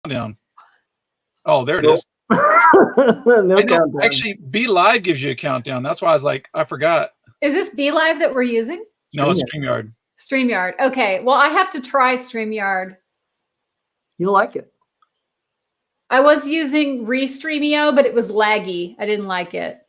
countdown. Oh, there it is. No countdown. Actually, Be Live gives you a countdown. That's why I was like, I forgot. Is this Be Live that we're using? No, it's StreamYard. StreamYard. Okay. Well, I have to try StreamYard. You'll like it. I was using Restreamio, but it was laggy. I didn't like it.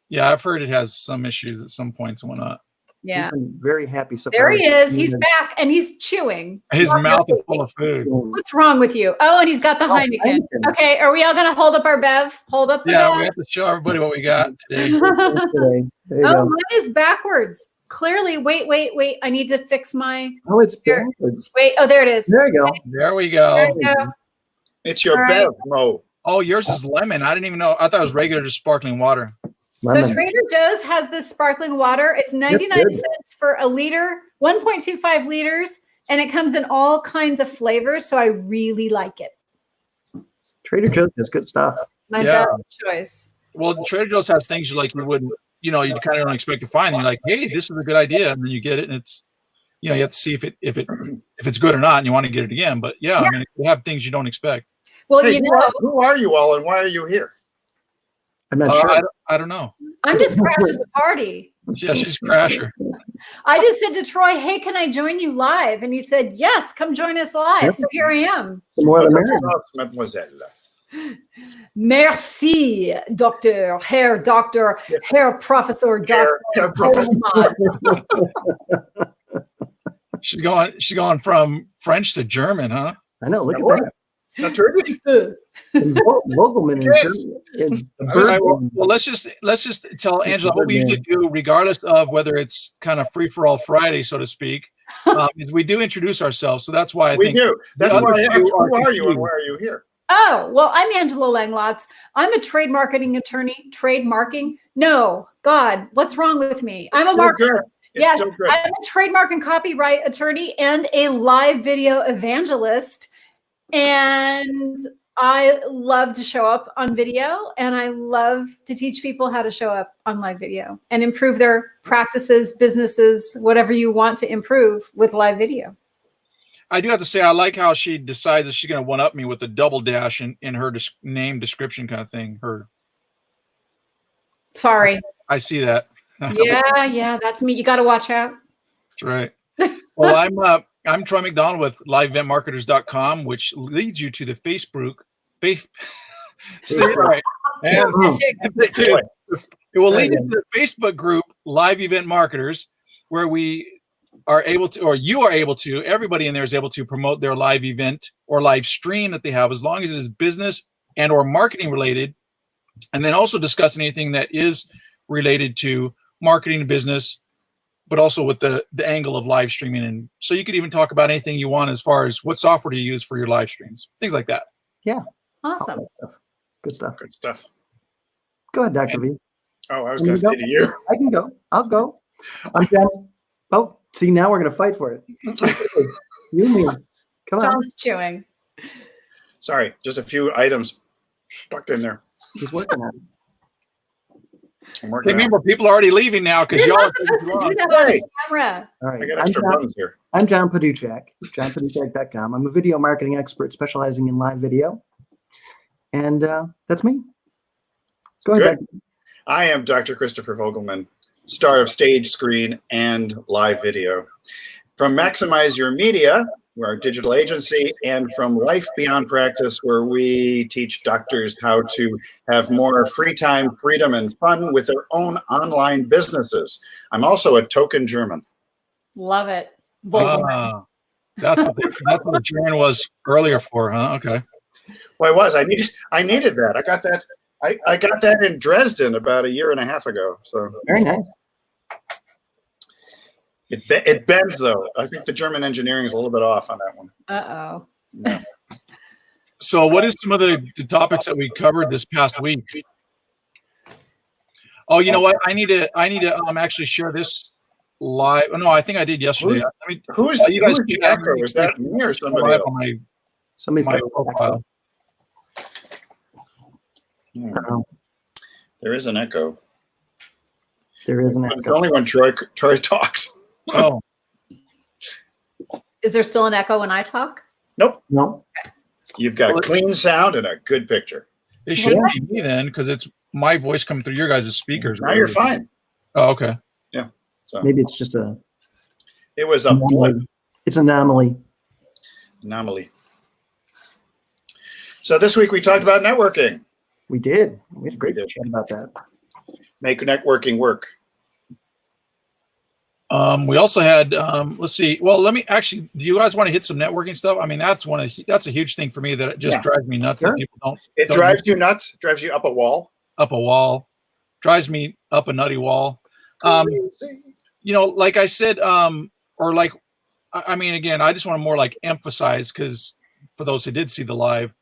Yeah, I've heard it has some issues at some points and whatnot. Yeah. I'm very happy. So there he is. He's back and he's chewing. His mouth is full of food. What's wrong with you? Oh, and he's got the Heineken. Okay. Are we all going to hold up our bev? Hold up the bev. We have to show everybody what we got today. Mine is backwards. Clearly. Wait. I need to fix my. Oh, it's backwards. Wait. Oh, there it is. There you go. Okay. There we go. There you go. It's your bev, Mo. Oh, yours is lemon. I didn't even know. I thought it was regular, just sparkling water. Lemon. So Trader Joe's has this sparkling water. It's 99 cents for a liter, 1.25 liters, and it comes in all kinds of flavors. So I really like it. Trader Joe's has good stuff. My best choice. Well, Trader Joe's has things you wouldn't, you kind of don't expect to find. And you're like, hey, this is a good idea, and then you get it, and it's, you have to see if it's good or not, and you want to get it again. But I mean, you have things you don't expect. Well, hey, who are you all, and why are you here? I'm not sure. I don't know. I'm just crashing the party. Yeah, she's a crasher. I just said to Troy, hey, can I join you live? And he said, yes, come join us live. Yep. So here I am. Mademoiselle. Merci, Doctor, Herr Professor, Dr. She's going from French to German, huh? I know. Look at that. That's really Vogelmann is well, let's just tell Angela what we usually do, regardless of whether it's kind of free for all Friday, so to speak. Is we do introduce ourselves, so that's why I think do. That's why. Who are you and why are you here? Oh, well, I'm Angela Langlotz. I'm a trade marketing attorney. Trademarking? No, God, what's wrong with me? I'm a marketer. Yes, I'm a trademark and copyright attorney and a live video evangelist. And I love to show up on video, and I love to teach people how to show up on live video and improve their practices, businesses, whatever you want to improve with live video. I do have to say, I like how she decides that she's going to one-up me with a double dash in her name description kind of thing. Sorry. I see that. Yeah, that's me. You got to watch out. That's right. Well, I'm Troy McDonald with LiveEventMarketers.com, which leads you to the Facebook. See, right. And it will lead you to the Facebook group Live Event Marketers, where we are able to, or you are able to, everybody in there is able to promote their live event or live stream that they have, as long as it is business and or marketing related, and then also discuss anything that is related to marketing, business, but also with the angle of live streaming. And so you could even talk about anything you want as far as what software do you use for your live streams, things like that. Yeah. Awesome. Good stuff. Good stuff. Go ahead, Dr. V. Oh, I was going to say to you. I can go. I'll go. I'm John. Oh, see, now we're going to fight for it. You mean. Come on. John's chewing. Sorry, just a few items stuck in there. He's working on it. Remember, people are already leaving now because y'all are supposed to do that on the camera. All right. I got extra buttons here. I'm John Paduchak, JohnPaduchak.com. I'm a video marketing expert specializing in live video. And that's me. Go ahead. I am Dr. Christopher Fogelman, star of stage, screen, and live video. From Maximize Your Media, we're our digital agency, and from Life Beyond Practice, where we teach doctors how to have more free time, freedom, and fun with their own online businesses. I'm also a token German. Love it. That's what the German was earlier for, huh? Okay. Well, I needed that. I got that. I got that in Dresden about 1.5 years ago. So very nice. It bends though. I think the German engineering is a little bit off on that one. Uh-oh. Yeah. So what is some of the topics that we covered this past week? Oh, you know what? I need to actually share this live. Oh, no, I think I did yesterday. Who's echo? Is that me or somebody else? Somebody's got profile. There is an echo. There is an echo. It's only when Troy talks. Oh. Is there still an echo when I talk? Nope. No. You've got clean sound and a good picture. It shouldn't be me then, because it's my voice coming through your guys' speakers. Now you're fine. Oh, okay. Yeah. So maybe it's just it was a blip. It's an anomaly. So this week we talked about networking. We did. We had a great chat about that. Make networking work. We also had, let's see. Well, let me actually, do you guys want to hit some networking stuff? I mean, that's a huge thing for me that it just drives me nuts. That people don't. It drives you nuts. Drives you up a wall. Drives me up a nutty wall. Like I said, I mean, again, I just want to more like emphasize, because for those who did see the live,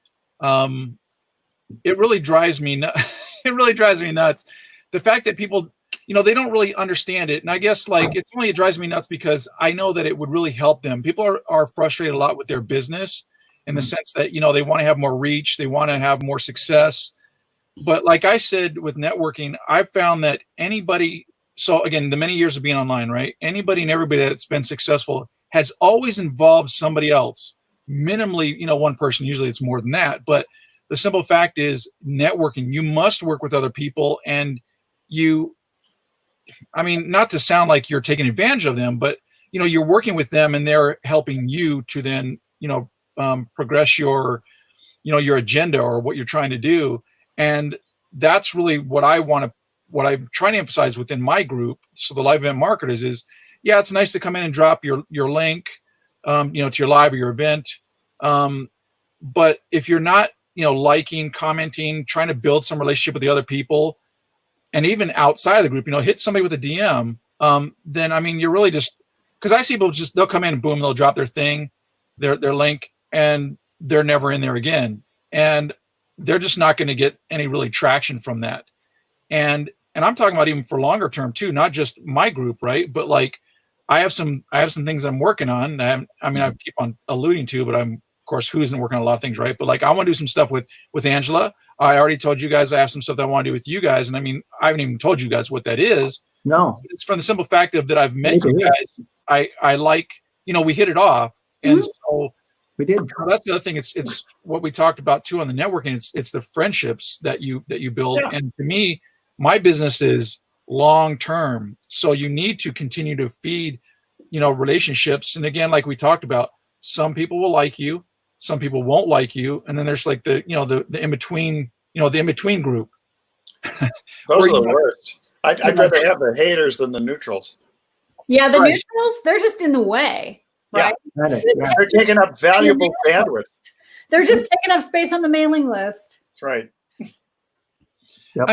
it really drives me nuts. The fact that people, they don't really understand it. And I guess it drives me nuts because I know that it would really help them. People are frustrated a lot with their business in the sense that, they want to have more reach. They want to have more success. But like I said, with networking, I've found that anybody, so again, the many years of being online, right? Anybody and everybody that's been successful has always involved somebody else. Minimally, one person, usually it's more than that. But the simple fact is networking, you must work with other people, and not to sound like you're taking advantage of them, but you're working with them and they're helping you to then, progress your agenda or what you're trying to do. And that's really what I'm trying to emphasize within my group. So the live event marketers is, it's nice to come in and drop your link, to your live or your event. But if you're not, liking, commenting, trying to build some relationship with the other people, and even outside of the group, hit somebody with a DM, then, you're really just, because I see people they'll come in and boom, they'll drop their thing, their link, and they're never in there again. And they're just not going to get any really traction from that. And I'm talking about even for longer term too, not just my group, right? But I have some things I'm working on. I keep on alluding to, but I'm, of course, who isn't working on a lot of things, right? But I want to do some stuff with Angela. I already told you guys I have some stuff that I want to do with you guys. And I haven't even told you guys what that is. No. It's from the simple fact of that I've met you guys. I like, we hit it off. And so we did. That's the other thing. It's what we talked about too on the networking. It's the friendships that you build. Yeah. And to me, my business is long-term. So you need to continue to feed, relationships. And again, like we talked about, some people will like you, some people won't like you. And then there's the in-between, the in-between group. Those are the worst. I'd rather have the haters than the neutrals. Yeah. The neutrals, they're just in the way. Right. Yeah. They're taking up valuable bandwidth. They're just taking up space on the mailing list. That's right. Yep.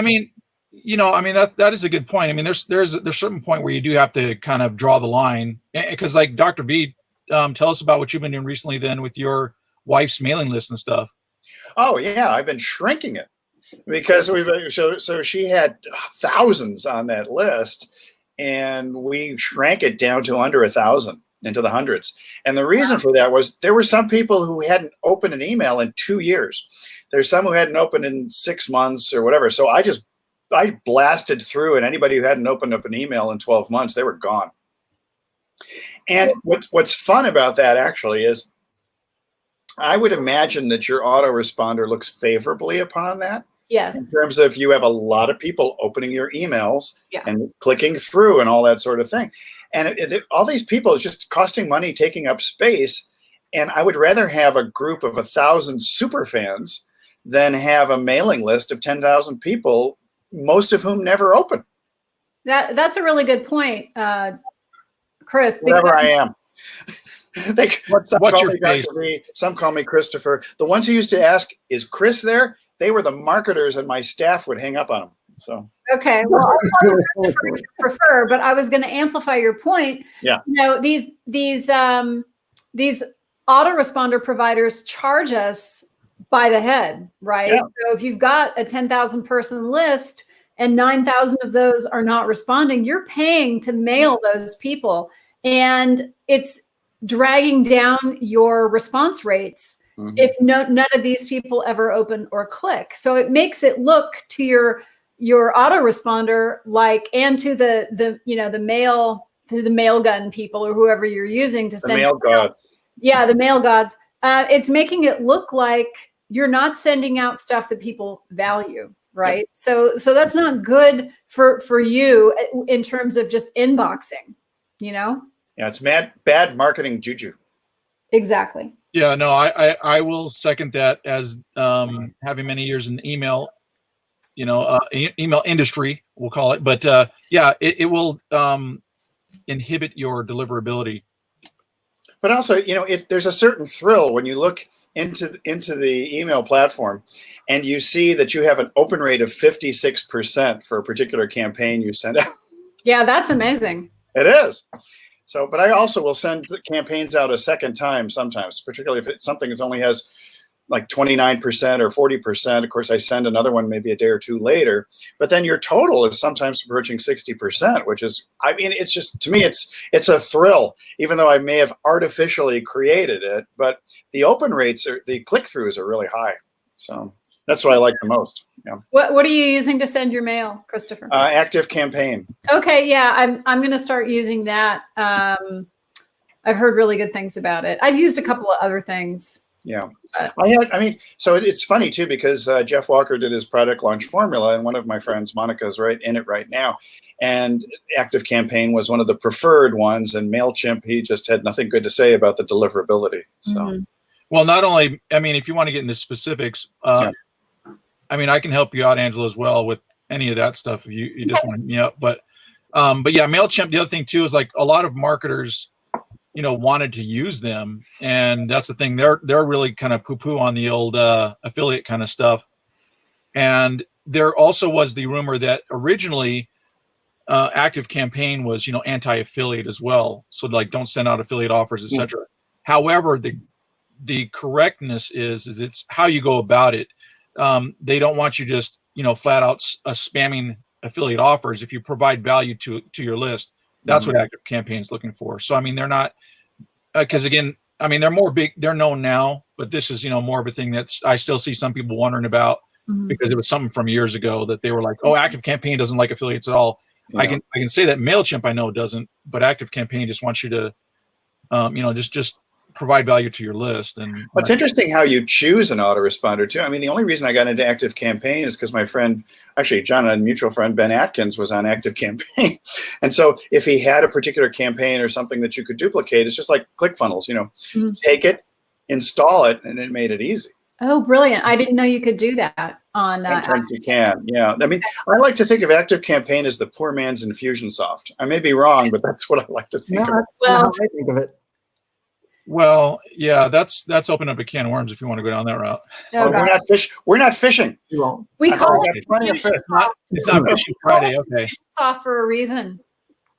That is a good point. There's a certain point where you do have to kind of draw the line, because like Dr. V, tell us about what you've been doing recently then with your wife's mailing list and stuff. Oh yeah, I've been shrinking it because so she had thousands on that list, and we shrank it down to under 1,000 into the hundreds. And the reason for that was there were some people who hadn't opened an email in 2 years. There's some who hadn't opened in 6 months or whatever. So I blasted through, and anybody who hadn't opened up an email in 12 months, they were gone. And what's fun about that actually is I would imagine that your autoresponder looks favorably upon that. Yes. In terms of you have a lot of people opening your emails and clicking through and all that sort of thing. And all these people is just costing money, taking up space. And I would rather have a group of 1,000 super fans than have a mailing list of 10,000 people, most of whom never open. That's a really good point, Chris. Whatever I am. What's your face? Some call me Christopher. The ones who used to ask, is Chris there? They were the marketers, and my staff would hang up on them. So okay, well, I'll call you Christopher if you prefer, but I was going to amplify your point. Yeah. These autoresponder providers charge us by the head, right? Yeah. So if you've got a 10,000 person list and 9,000 of those are not responding, you're paying to mail those people, and it's dragging down your response rates if none of these people ever open or click. So it makes it look to your autoresponder and to the mail gun people or whoever you're using to send mail gods. Yeah, the mail gods. It's making it look like you're not sending out stuff that people value, right? Yep. So that's not good for you in terms of just inboxing, you know? Yeah, it's bad marketing juju. Exactly. Yeah, no, I will second that as having many years in the email, email industry, we'll call it. But yeah, it will inhibit your deliverability. But also, if there's a certain thrill when you look into the email platform and you see that you have an open rate of 56% for a particular campaign you send out. Yeah, that's amazing. It is. So, but I also will send the campaigns out a second time sometimes, particularly if it's something that only has like 29% or 40%. Of course, I send another one maybe a day or two later. But then your total is sometimes approaching 60%, which is, I mean, it's just, to me, it's a thrill, even though I may have artificially created it. But the open rates, the click-throughs are really high. So that's what I like the most. Yeah. What are you using to send your mail, Christopher? Active Campaign. Okay, yeah, I'm going to start using that. I've heard really good things about it. I've used a couple of other things. Yeah, so it's funny too, because Jeff Walker did his product launch formula, and one of my friends, Monica's right in it right now. And Active Campaign was one of the preferred ones, and MailChimp, he just had nothing good to say about the deliverability. So, well, not only, I mean, if you want to get into specifics, I mean, I can help you out, Angela, as well with any of that stuff if you just want to me up. But yeah, MailChimp. The other thing too is like a lot of marketers, wanted to use them, and that's the thing. They're really kind of poo-poo on the old affiliate kind of stuff. And there also was the rumor that originally Active Campaign was, anti-affiliate as well. So like, don't send out affiliate offers, etc. However, the correctness is it's how you go about it. They don't want you just, flat out spamming affiliate offers. If you provide value to your list, that's what Active Campaign is looking for. So, I mean, they're not, because again, I mean, they're more big, they're known now, but this is, more of a thing that's, I still see some people wondering about because it was something from years ago that they were like, oh, Active Campaign doesn't like affiliates at all. Yeah. I can say that MailChimp I know doesn't, but Active Campaign just wants you to, just provide value to your list. And it's interesting how you choose an autoresponder too. I mean, the only reason I got into Active Campaign is because my friend, actually John, a mutual friend, Ben Atkins, was on Active Campaign. And so if he had a particular campaign or something that you could duplicate, it's just like ClickFunnels, take it, install it, and it made it easy. Oh, brilliant. I didn't know you could do that on sometimes you can. Yeah. I mean, I like to think of Active Campaign as the poor man's Infusionsoft. I may be wrong, but that's what I like to think of. Well, I think of it. Well, yeah, that's open up a can of worms if you want to go down that route. Oh, we're not fishing. We call it plenty of fish. It's not Fishing Friday. Okay. Soft for a reason,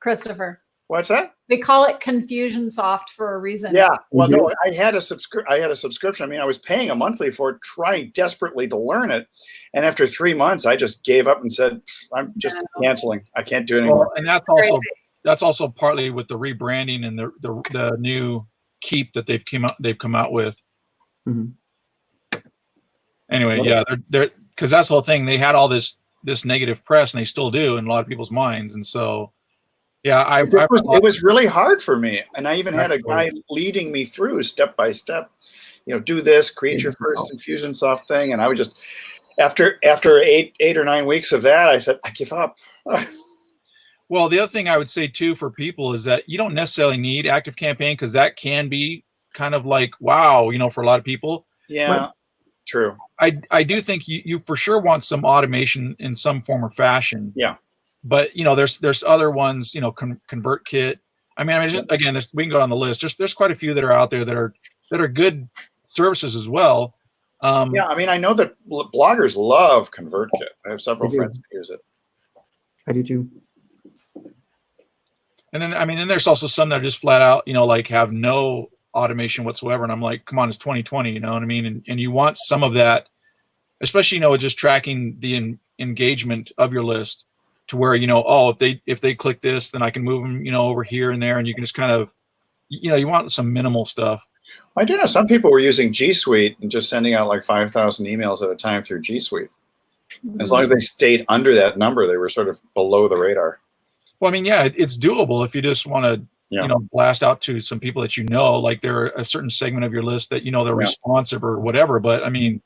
Christopher. What's that? They call it Confusionsoft for a reason. Yeah. Well, no, I had a subscription. I mean, I was paying a monthly for it, trying desperately to learn it. And after 3 months, I just gave up and said, I'm just canceling. I can't do it anymore. Well, and that's also partly with the rebranding and the new Keep that they've come out with. Anyway, yeah, they're because that's the whole thing. They had all this negative press, and they still do in a lot of people's minds. And so, yeah, it was really hard for me, and I even had a guy leading me through step by step. Do this, create your first Infusionsoft thing, and I was just after 8 or 9 weeks of that, I said I give up. Well, the other thing I would say too for people is that you don't necessarily need Active Campaign, because that can be kind of like, wow, for a lot of people. Yeah, but true. I do think you for sure want some automation in some form or fashion. Yeah. But there's other ones, ConvertKit. I mean, just, again, we can go down the list. There's quite a few that are out there that are good services as well. Yeah, I mean, I know that bloggers love ConvertKit. I have several friends who use it. I do too. And then, I mean, and there's also some that are just flat out, like have no automation whatsoever. And I'm like, come on, it's 2020, you know what I mean? And you want some of that, especially, with just tracking the engagement of your list to where, if they click this, then I can move them, over here and there. And you can just kind of, you want some minimal stuff. I do know some people were using G Suite and just sending out like 5,000 emails at a time through G Suite. As long as they stayed under that number, they were sort of below the radar. Well, I mean, yeah, it's doable if you just want to, blast out to some people that like they're a certain segment of your list that they're responsive or whatever. But I mean,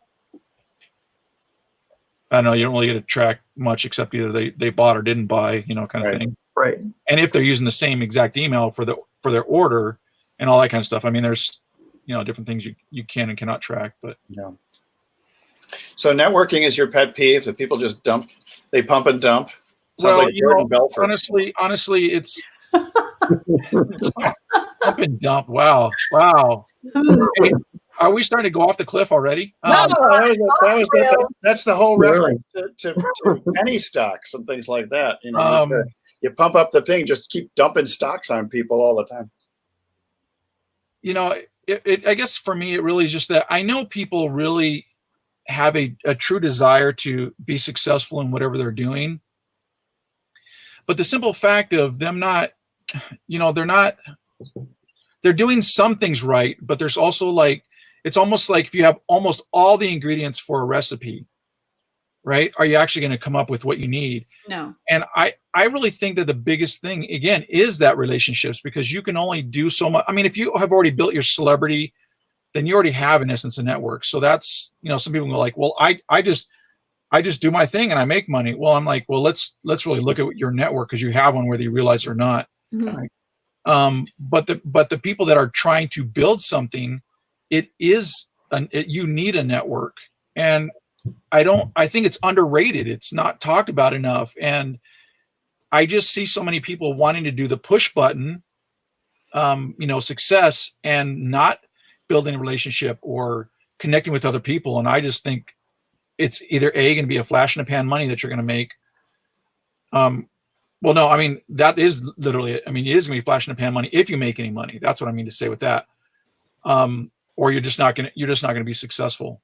I don't know, you don't really get to track much except either they bought or didn't buy, kind of thing. Right. And if they're using the same exact email for their order and all that kind of stuff. I mean, there's different things you can and cannot track, but So networking is your pet peeve that people just they pump and dump. Sounds well, like Jordan Belfort. Honestly, it's pump and dump. Wow. Hey, are we starting to go off the cliff already? No, that's the whole reference to penny stocks and things like that. You pump up the thing, just keep dumping stocks on people all the time. I guess for me, it really is just that I know people really have a true desire to be successful in whatever they're doing. But the simple fact of them not, they're doing some things right, but there's also it's almost like if you have almost all the ingredients for a recipe, right? Are you actually going to come up with what you need? No. And I really think that the biggest thing, again, is that relationships, because you can only do so much. I mean, if you have already built your celebrity, then you already have, in essence, a network. So that's, some people go like, well, I just do my thing and I make money. Well, I'm like, well, let's really look at your network, because you have one whether you realize it or not. Mm-hmm. But the people that are trying to build something, you need a network. And I think it's underrated. It's not talked about enough. And I just see so many people wanting to do the push button, success, and not building a relationship or connecting with other people. And I just think it's either going to be a flash in the pan money that you're going to make. Well, no, I mean, that is literally it. I mean, it is going to be flash in the pan money if you make any money. That's what I mean to say with that. Or you're just not going to be successful.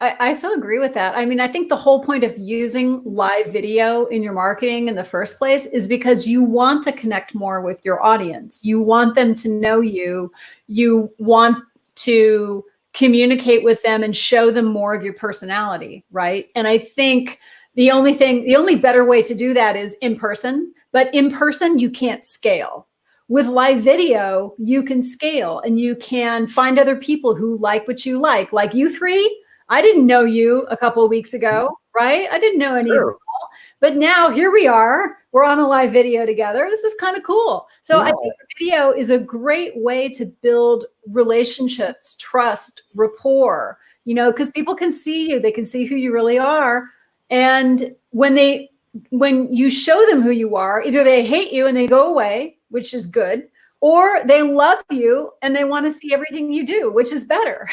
I so agree with that. I mean, I think the whole point of using live video in your marketing in the first place is because you want to connect more with your audience. You want them to know you. You want to communicate with them and show them more of your personality, right? And I think the only better way to do that is in person, but in person, you can't scale. With live video, you can scale and you can find other people who like what you like you three. I didn't know you a couple of weeks ago, right? I didn't know any of you all, but now here we are. We're on a live video together. This is kind of cool. So I think video is a great way to build relationships, trust, rapport, because people can see you, they can see who you really are. And when you show them who you are, either they hate you and they go away, which is good, or they love you and they want to see everything you do, which is better.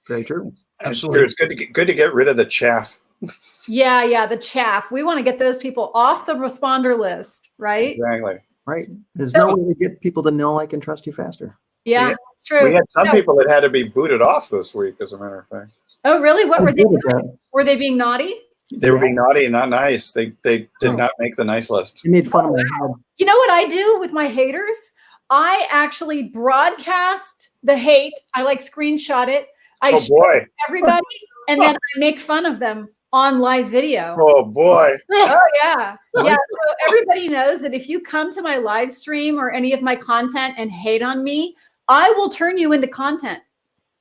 Very true. Absolutely. It's good to get rid of the chaff. Yeah, the chaff. We want to get those people off the responder list, right? Exactly. Right. There's no way to get people to know, like, and trust you faster. Yeah, that's true. We had some people that had to be booted off this week, as a matter of fact. Oh, really? What were they doing? Were they being naughty? They were being naughty and not nice. They did not make the nice list. You made fun of my head. You know what I do with my haters? I actually broadcast the hate. I screenshot it. I show everybody, and then I make fun of them on live video. Oh boy. Oh yeah. Yeah. So everybody knows that if you come to my live stream or any of my content and hate on me, I will turn you into content.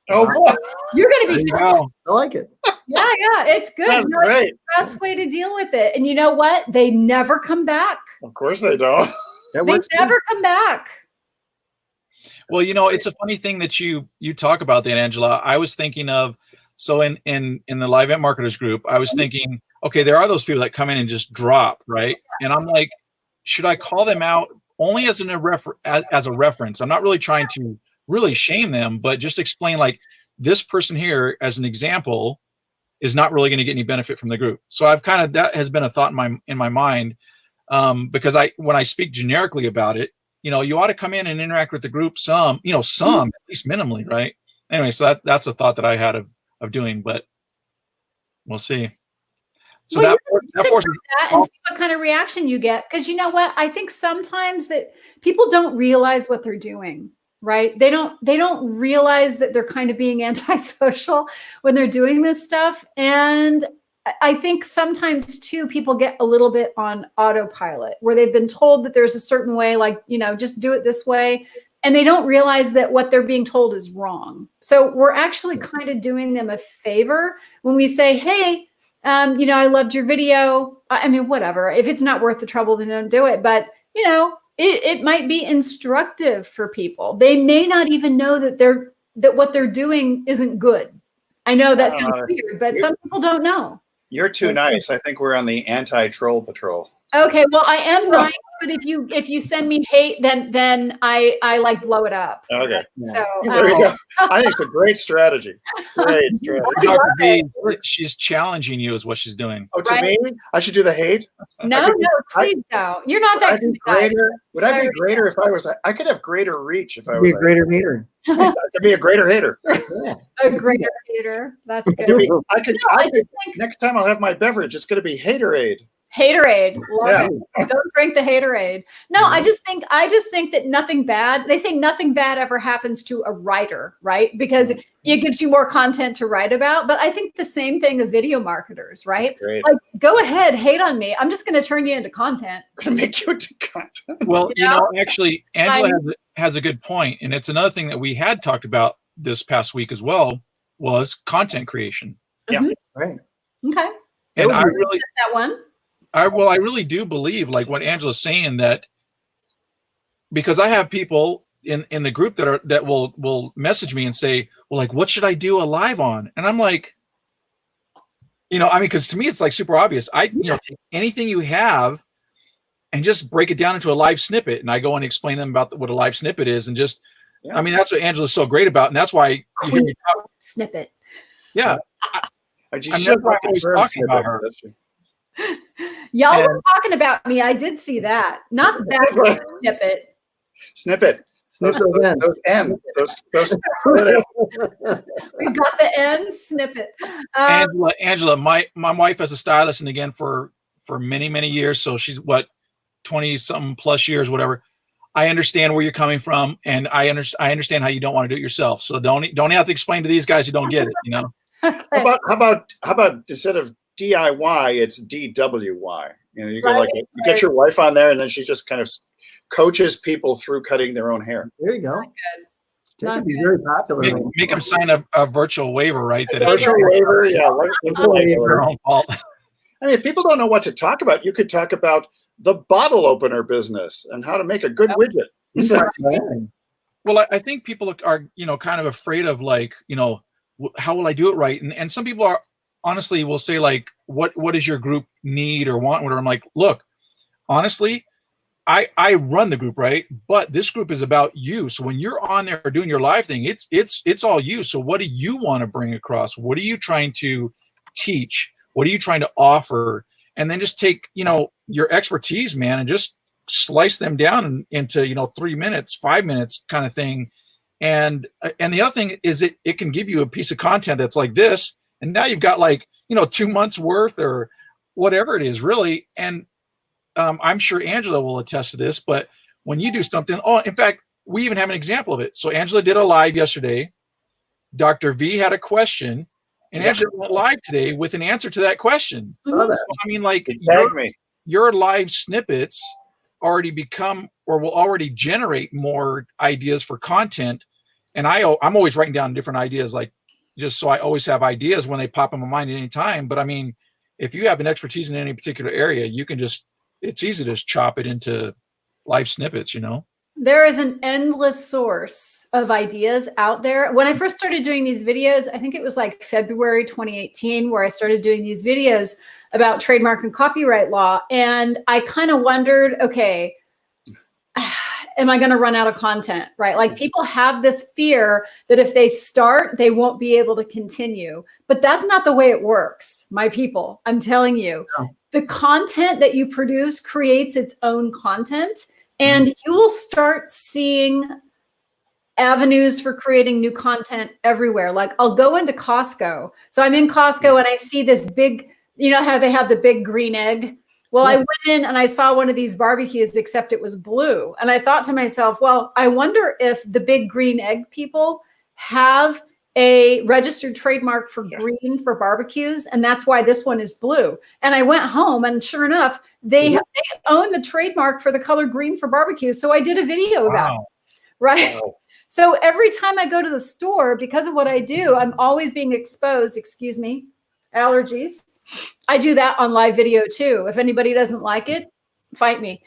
Oh boy. You're gonna be I like it. Yeah, it's good. That's great. It's the best way to deal with it. And you know what? They never come back. Of course they don't. That They works never come back. Well, it's a funny thing that you talk about that, Angela. I was thinking of, so in the Live Event Marketers group, I was thinking, okay, there are those people that come in and just drop, right? And I'm like, should I call them out only as a reference? I'm not really trying to really shame them, but just explain, like, this person here as an example is not really going to get any benefit from the group. So that has been a thought in my mind, because when I speak generically about it, you ought to come in and interact with the group some, at least minimally, right? Anyway, so that's a thought that I had of doing, but we'll see. So Well, that forces that and see what kind of reaction you get. Because you know what? I think sometimes that people don't realize what they're doing, right? They don't realize that they're kind of being antisocial when they're doing this stuff. And I think sometimes too, people get a little bit on autopilot where they've been told that there's a certain way, like, just do it this way. And they don't realize that what they're being told is wrong. So we're actually kind of doing them a favor when we say, hey, I loved your video. I mean, whatever. If it's not worth the trouble, then don't do it. But, it might be instructive for people. They may not even know that what they're doing isn't good. I know that sounds weird, but some people don't know. You're too nice. I think we're on the anti-troll patrol. Okay, well, I am nice, but if you send me hate, then I like blow it up. Okay. So there you go. I think it's a great strategy. Great strategy. Dr. B, she's challenging you is what she's doing. Oh, to me? I should do the hate? No, please don't. You're not that good guy. Would I be greater if I was? I could have greater reach if I was. Be a greater hater. I could be a greater hater. A greater hater. That's good. I could. Next time I'll have my beverage. It's going to be Haterade. Haterade. Don't drink the Haterade. No, I just think that nothing bad. They say nothing bad ever happens to a writer, right? Because it gives you more content to write about. But I think the same thing of video marketers, right? Great. Like, go ahead, hate on me. I'm just going to turn you into content. I'm going to make you into content. Well, actually, Angela has a good point, and it's another thing that we had talked about this past week as well was content creation. Yeah. Right. Okay. And I really that one. I really do believe like what Angela's saying, that because I have people in the group that will message me and say, well, like, what should I do a live on? And I'm like, because to me it's like super obvious. Take anything you have and just break it down into a live snippet, and I go and explain to them about what a live snippet is, and just that's what Angela's so great about, and that's why you hear me talk. Snippet. Yeah, I'm always talking about her. Y'all were talking about me. I did see that. Not that snippet. Snippet. Those ends. Those. We've got the end snippet. Angela, my wife as a stylist, and again for many, many years. So she's 20-something plus years, whatever. I understand where you're coming from, and I understand how you don't want to do it yourself. So don't have to explain to these guys who don't get it. How about instead of DIY, it's DWY. You go you get your wife on there, and then she just kind of coaches people through cutting their own hair. There you go. That could be very popular. Make them sign a virtual waiver, right? That virtual waiver, their own fault. I mean, if people don't know what to talk about, you could talk about the bottle opener business and how to make a good widget. Well, I think people are kind of afraid of how will I do it right? And some people are honestly will say like, what does your group need or want? Whatever. I'm like, look, honestly, I run the group, right? But this group is about you. So when you're on there doing your live thing, it's all you. So what do you want to bring across? What are you trying to teach? What are you trying to offer? And then just take, your expertise, man, and just slice them down into, 3 minutes, 5 minutes kind of thing. And the other thing is it can give you a piece of content that's like this. And now you've got 2 months worth or whatever it is really. And I'm sure Angela will attest to this, but when you do something, in fact, we even have an example of it. So Angela did a live yesterday. Dr. V had a question, and Angela went live today with an answer to that question. So, I mean, your live snippets already become or will already generate more ideas for content. And I'm always writing down different ideas, just so I always have ideas when they pop in my mind at any time. But I mean, if you have an expertise in any particular area, you can it's easy to just chop it into live snippets, There is an endless source of ideas out there. When I first started doing these videos, I think it was like February 2018, where I started doing these videos about trademark and copyright law. And I kind of wondered, okay, am I going to run out of content, right? Like people have this fear that if they start, they won't be able to continue. But that's not the way it works, my people. I'm telling you, the content that you produce creates its own content, and you will start seeing avenues for creating new content everywhere. Like I'll go into Costco. So I'm in Costco and I see this big, how they have the big green egg. Well, I went in and I saw one of these barbecues, except it was blue. And I thought to myself, well, I wonder if the big green egg people have a registered trademark for green for barbecues, and that's why this one is blue. And I went home, and sure enough, they own the trademark for the color green for barbecue. So I did a video about it, right? Wow. So every time I go to the store, because of what I do, I'm always being exposed. Excuse me, allergies. I do that on live video too. If anybody doesn't like it, fight me.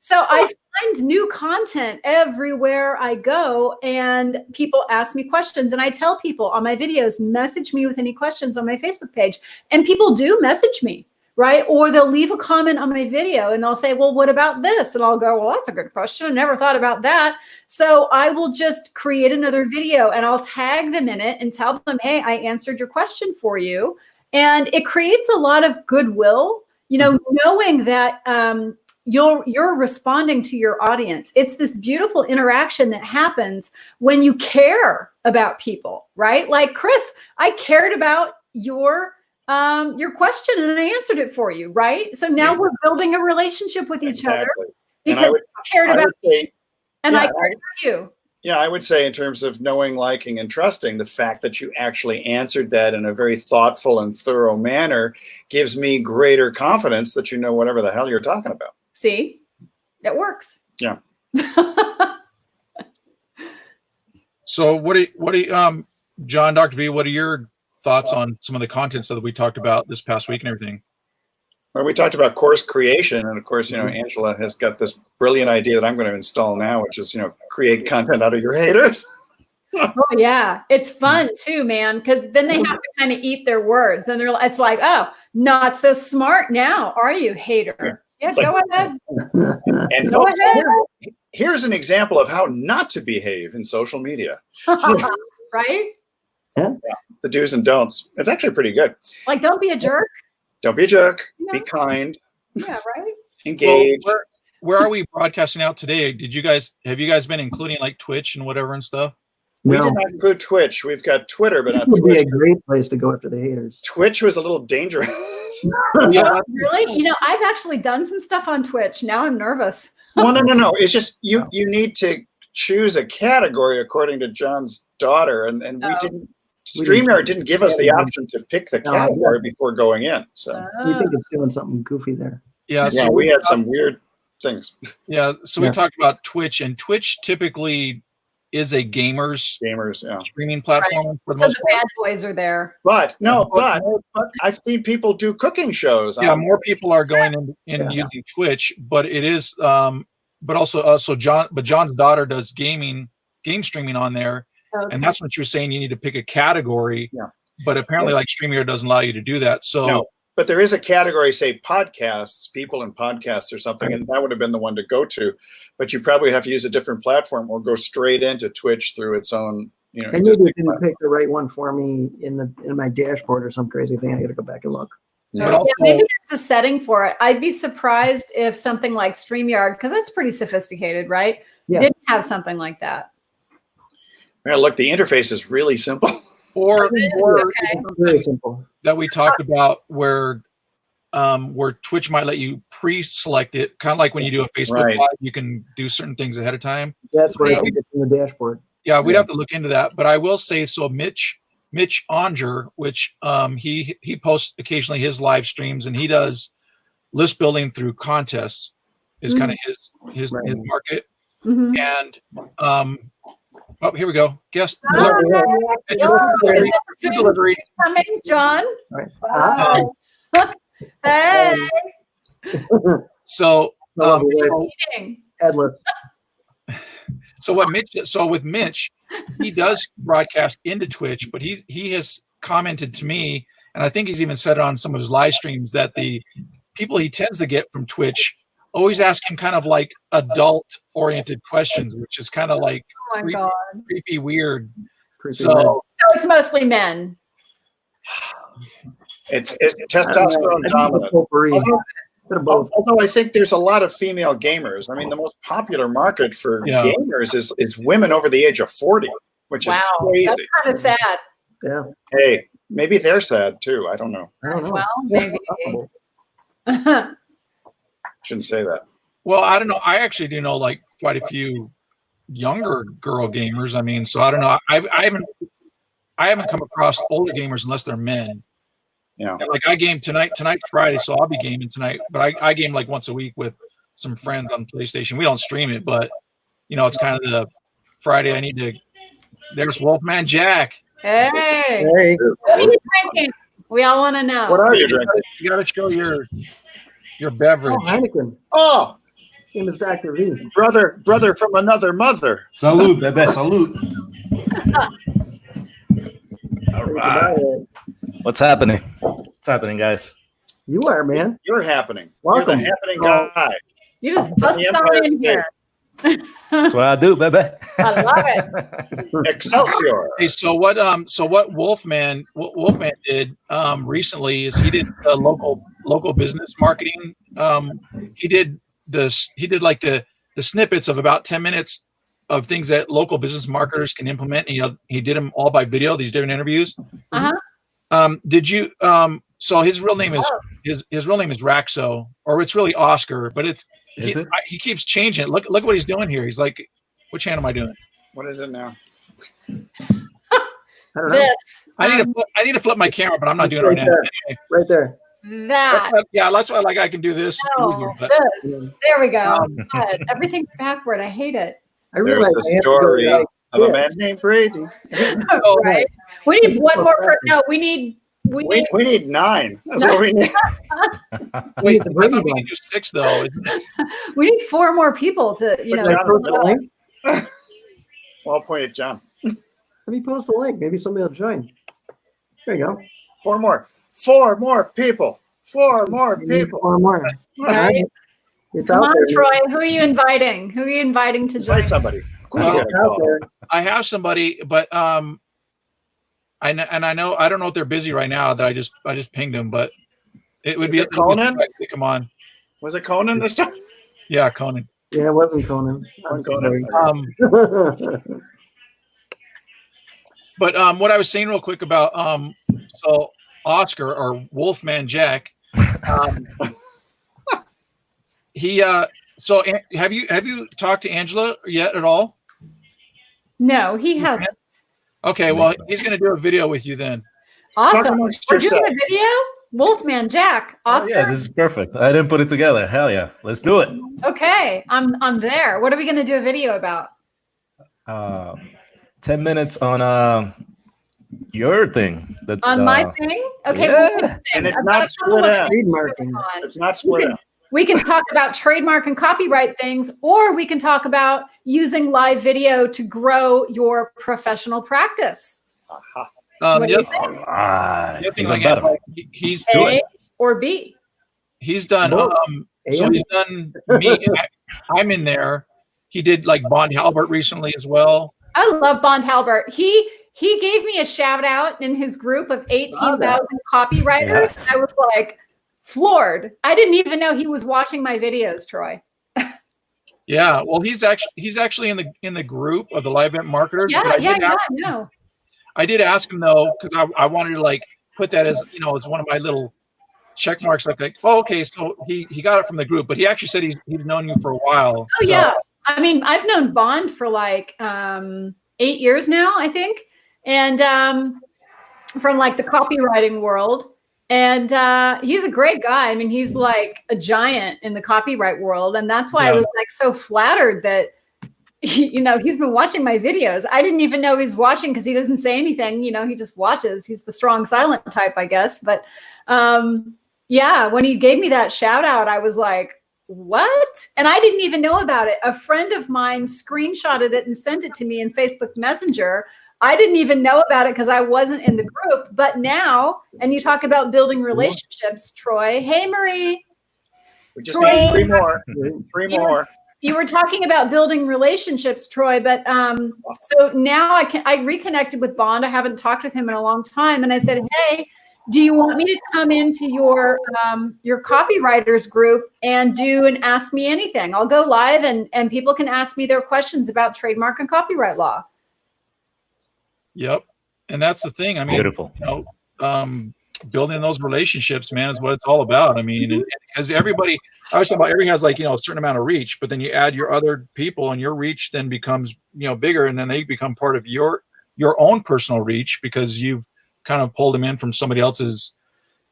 So I find new content everywhere I go, and people ask me questions, and I tell people on my videos, message me with any questions on my Facebook page, and people do message me, right? Or they'll leave a comment on my video and they'll say, well, what about this? And I'll go, well, that's a good question. I never thought about that. So I will just create another video and I'll tag them in it and tell them, hey, I answered your question for you. And it creates a lot of goodwill, you know, knowing that you're responding to your audience. It's this beautiful interaction that happens when you care about people, right? Like Chris, I cared about your question and I answered it for you, right? So now we're building a relationship with each other because I cared about you and I cared about you. Yeah, I would say in terms of knowing, liking, and trusting, the fact that you actually answered that in a very thoughtful and thorough manner gives me greater confidence that you know whatever the hell you're talking about. See, it works. Yeah. So what do you, John, Dr. V, what are your thoughts on some of the contents that we talked about this past week and everything? Well, we talked about course creation, and of course, you know, Angela has got this brilliant idea that I'm going to install now, which is, you know, create content out of your haters. Oh yeah, it's fun too, man, because then they have to kind of eat their words, and it's like, oh, not so smart now, are you, hater? Yeah, go ahead. And go ahead. Here's an example of how not to behave in social media. Right? Yeah, the do's and don'ts. It's actually pretty good. Like, don't be a jerk. Don't be a jerk. Yeah. Be kind. Yeah, right. Engage. Well, where are we broadcasting out today? Have you guys been including like Twitch and whatever and stuff? We did not include Twitch. We've got Twitter, but not Twitch. Would Twitch. be a great place to go after the haters. Twitch was a little dangerous. Yeah, really? You know, I've actually done some stuff on Twitch. Now I'm nervous. Well, no. It's just you need to choose a category according to John's daughter, and we didn't. StreamYard didn't give us the option to pick the category before going in. So we think it's doing something goofy there. Yeah, so we had some weird things. Yeah, so we talked about Twitch, and Twitch typically is a gamers streaming platform for the most part. Bad boys are there. But I've seen people do cooking shows. Yeah, more people are going in using Twitch, but it is but also John's daughter does game streaming on there. Okay. And that's what you were saying. You need to pick a category, but apparently, like StreamYard doesn't allow you to do that. So, but there is a category, say podcasts, people in podcasts or something, and that would have been the one to go to. But you probably have to use a different platform or go straight into Twitch through its own. You know, and maybe you didn't pick the right one for me in my dashboard or some crazy thing. I got to go back and look. Yeah. Maybe there's a setting for it. I'd be surprised if something like StreamYard, because that's pretty sophisticated, right? Yeah. Didn't have something like that. Yeah, look, the interface is really simple. Or very simple that we talked about where Twitch might let you pre-select it, kind of like when you do a Facebook Live, you can do certain things ahead of time. That's what I get from the dashboard. Yeah, we'd have to look into that. But I will say, so Mitch Onger, which he posts occasionally his live streams, and he does list building through contests is kind of his market. Mm-hmm. And oh, here we go. Guest delivery. Coming, John. Right. Hey. So headless. So with Mitch, he does broadcast into Twitch, but he has commented to me, and I think he's even said it on some of his live streams, that the people he tends to get from Twitch always ask him kind of like adult-oriented questions, which is kind of like creepy, weird. So it's mostly men. It's testosterone dominant. Although I think there's a lot of female gamers. I mean, the most popular market for gamers is women over the age of 40, which is crazy. That's kind of sad. Yeah. Hey, maybe they're sad too. I don't know. Well, maybe. Shouldn't say that. Well, I don't know. I actually do know like quite a few younger girl gamers. I mean, so I don't know. I haven't come across older gamers unless they're men. Yeah. And like I game tonight. Tonight's Friday, so I'll be gaming tonight. But I game like once a week with some friends on PlayStation. We don't stream it, but you know, it's kind of the Friday. I need to. There's Wolfman Jack. Hey, Hey, what are you drinking? We all want to know. What are you drinking? You got to show your oh, beverage. Heineken. Oh, Name is Dr. V. brother from another mother. Salute, bebe, salute. All right. What's happening? What's happening, guys? You are, man. You're happening. Welcome. You're the happening guy. You just From bust the on Empire in here. That's what I do, bebe. I love it. Excelsior. Hey, so what Wolfman did recently is he did local business marketing. He did like the snippets of about 10 minutes of things that local business marketers can implement. And he did them all by video, these different interviews. Did you so his real name is his real name is Raxo, or it's really Oscar, but he keeps changing it. Look what he's doing here. He's like, which hand am I doing? What is it now? I don't know. This. I need to flip my camera, but I'm not doing it right now. Anyway, Right there. That. that's why I can do this. No, But, this. There we go. God, everything's backward. I hate it. I realize There's I a have to go, story like, of a this. man named Brady. Right. We need one more. No, we need. We need 9. That's what we need. wait, the I Brady thought we one. could do 6 though. We need 4 more people to, Can I post the link? Well, I'll point at John. Let me post the link. Maybe somebody will join. There you go. 4 more. 4 more people. 4 more We need people. 4 more. Right. It's Come out on, there. Troy. Who are you inviting? Who are you inviting to join? Invite somebody. Well, It's out there. I have somebody, but I know I don't know if they're busy right now. That I just pinged them, but it would be Conan? Come on, Was it Conan this time? yeah, Conan. Yeah, it wasn't Conan. I'm Conan. sorry. But what I was saying real quick about so Oscar or Wolfman Jack, he so have you talked to Angela yet at all? No, he hasn't. Okay, well he's going to do a video with you then. Awesome. amongst We're doing yourself. a video? Wolfman Jack. Oh, Oscar. yeah, this is perfect. I didn't put it together. Hell yeah. Let's do it. Okay. I'm there. What are we going to do a video about? 10 minutes on your thing. On my thing? Okay. Yeah. well, And it's I've not got a couple split of out. things Trademarking. on. It's not split up. We can talk about trademark and copyright things, or we can talk about using live video to grow your professional practice. What The do you other, think? All right. the other thing, Even like better. he's A or B? he's done Both. so And- he's done me. I'm in there. He did like Bond Halbert recently as well. I love Bond Halbert. He gave me a shout out in his group of 18,000 copywriters. Yes. I was like floored. I didn't even know he was watching my videos, Troy. Yeah, well, he's actually in the group of the live event marketers. Yeah, but I know. I did ask him though, because I wanted to like put that as as one of my little check marks. Like, oh, okay, so he got it from the group, but he actually said he's known you for a while. Oh so. yeah. I mean, I've known Bond for like 8 years now, I think. And from like the copywriting world. And he's a great guy. I mean, he's like a giant in the copyright world. And that's why I was like so flattered that he's been watching my videos. I didn't even know he's watching because he doesn't say anything. He just watches. He's the strong silent type, I guess. But yeah, when he gave me that shout out, I was like, what? And I didn't even know about it. A friend of mine screenshotted it and sent it to me in Facebook Messenger. I didn't even know about it because I wasn't in the group. But now, and you talk about building relationships, Troy. Hey, Marie. We just need 3 more. 3 more. You were talking about building relationships, Troy, but so now I reconnected with Bond. I haven't talked with him in a long time. And I said, hey, do you want me to come into your copywriters group and do an Ask Me Anything? I'll go live and people can ask me their questions about trademark and copyright law. Yep, and that's the thing. I mean, Beautiful. building those relationships, man, is what it's all about. I mean, because everybody, I was talking about, everybody has like, a certain amount of reach, but then you add your other people and your reach then becomes, bigger, and then they become part of your own personal reach because you've kind of pulled them in from somebody else's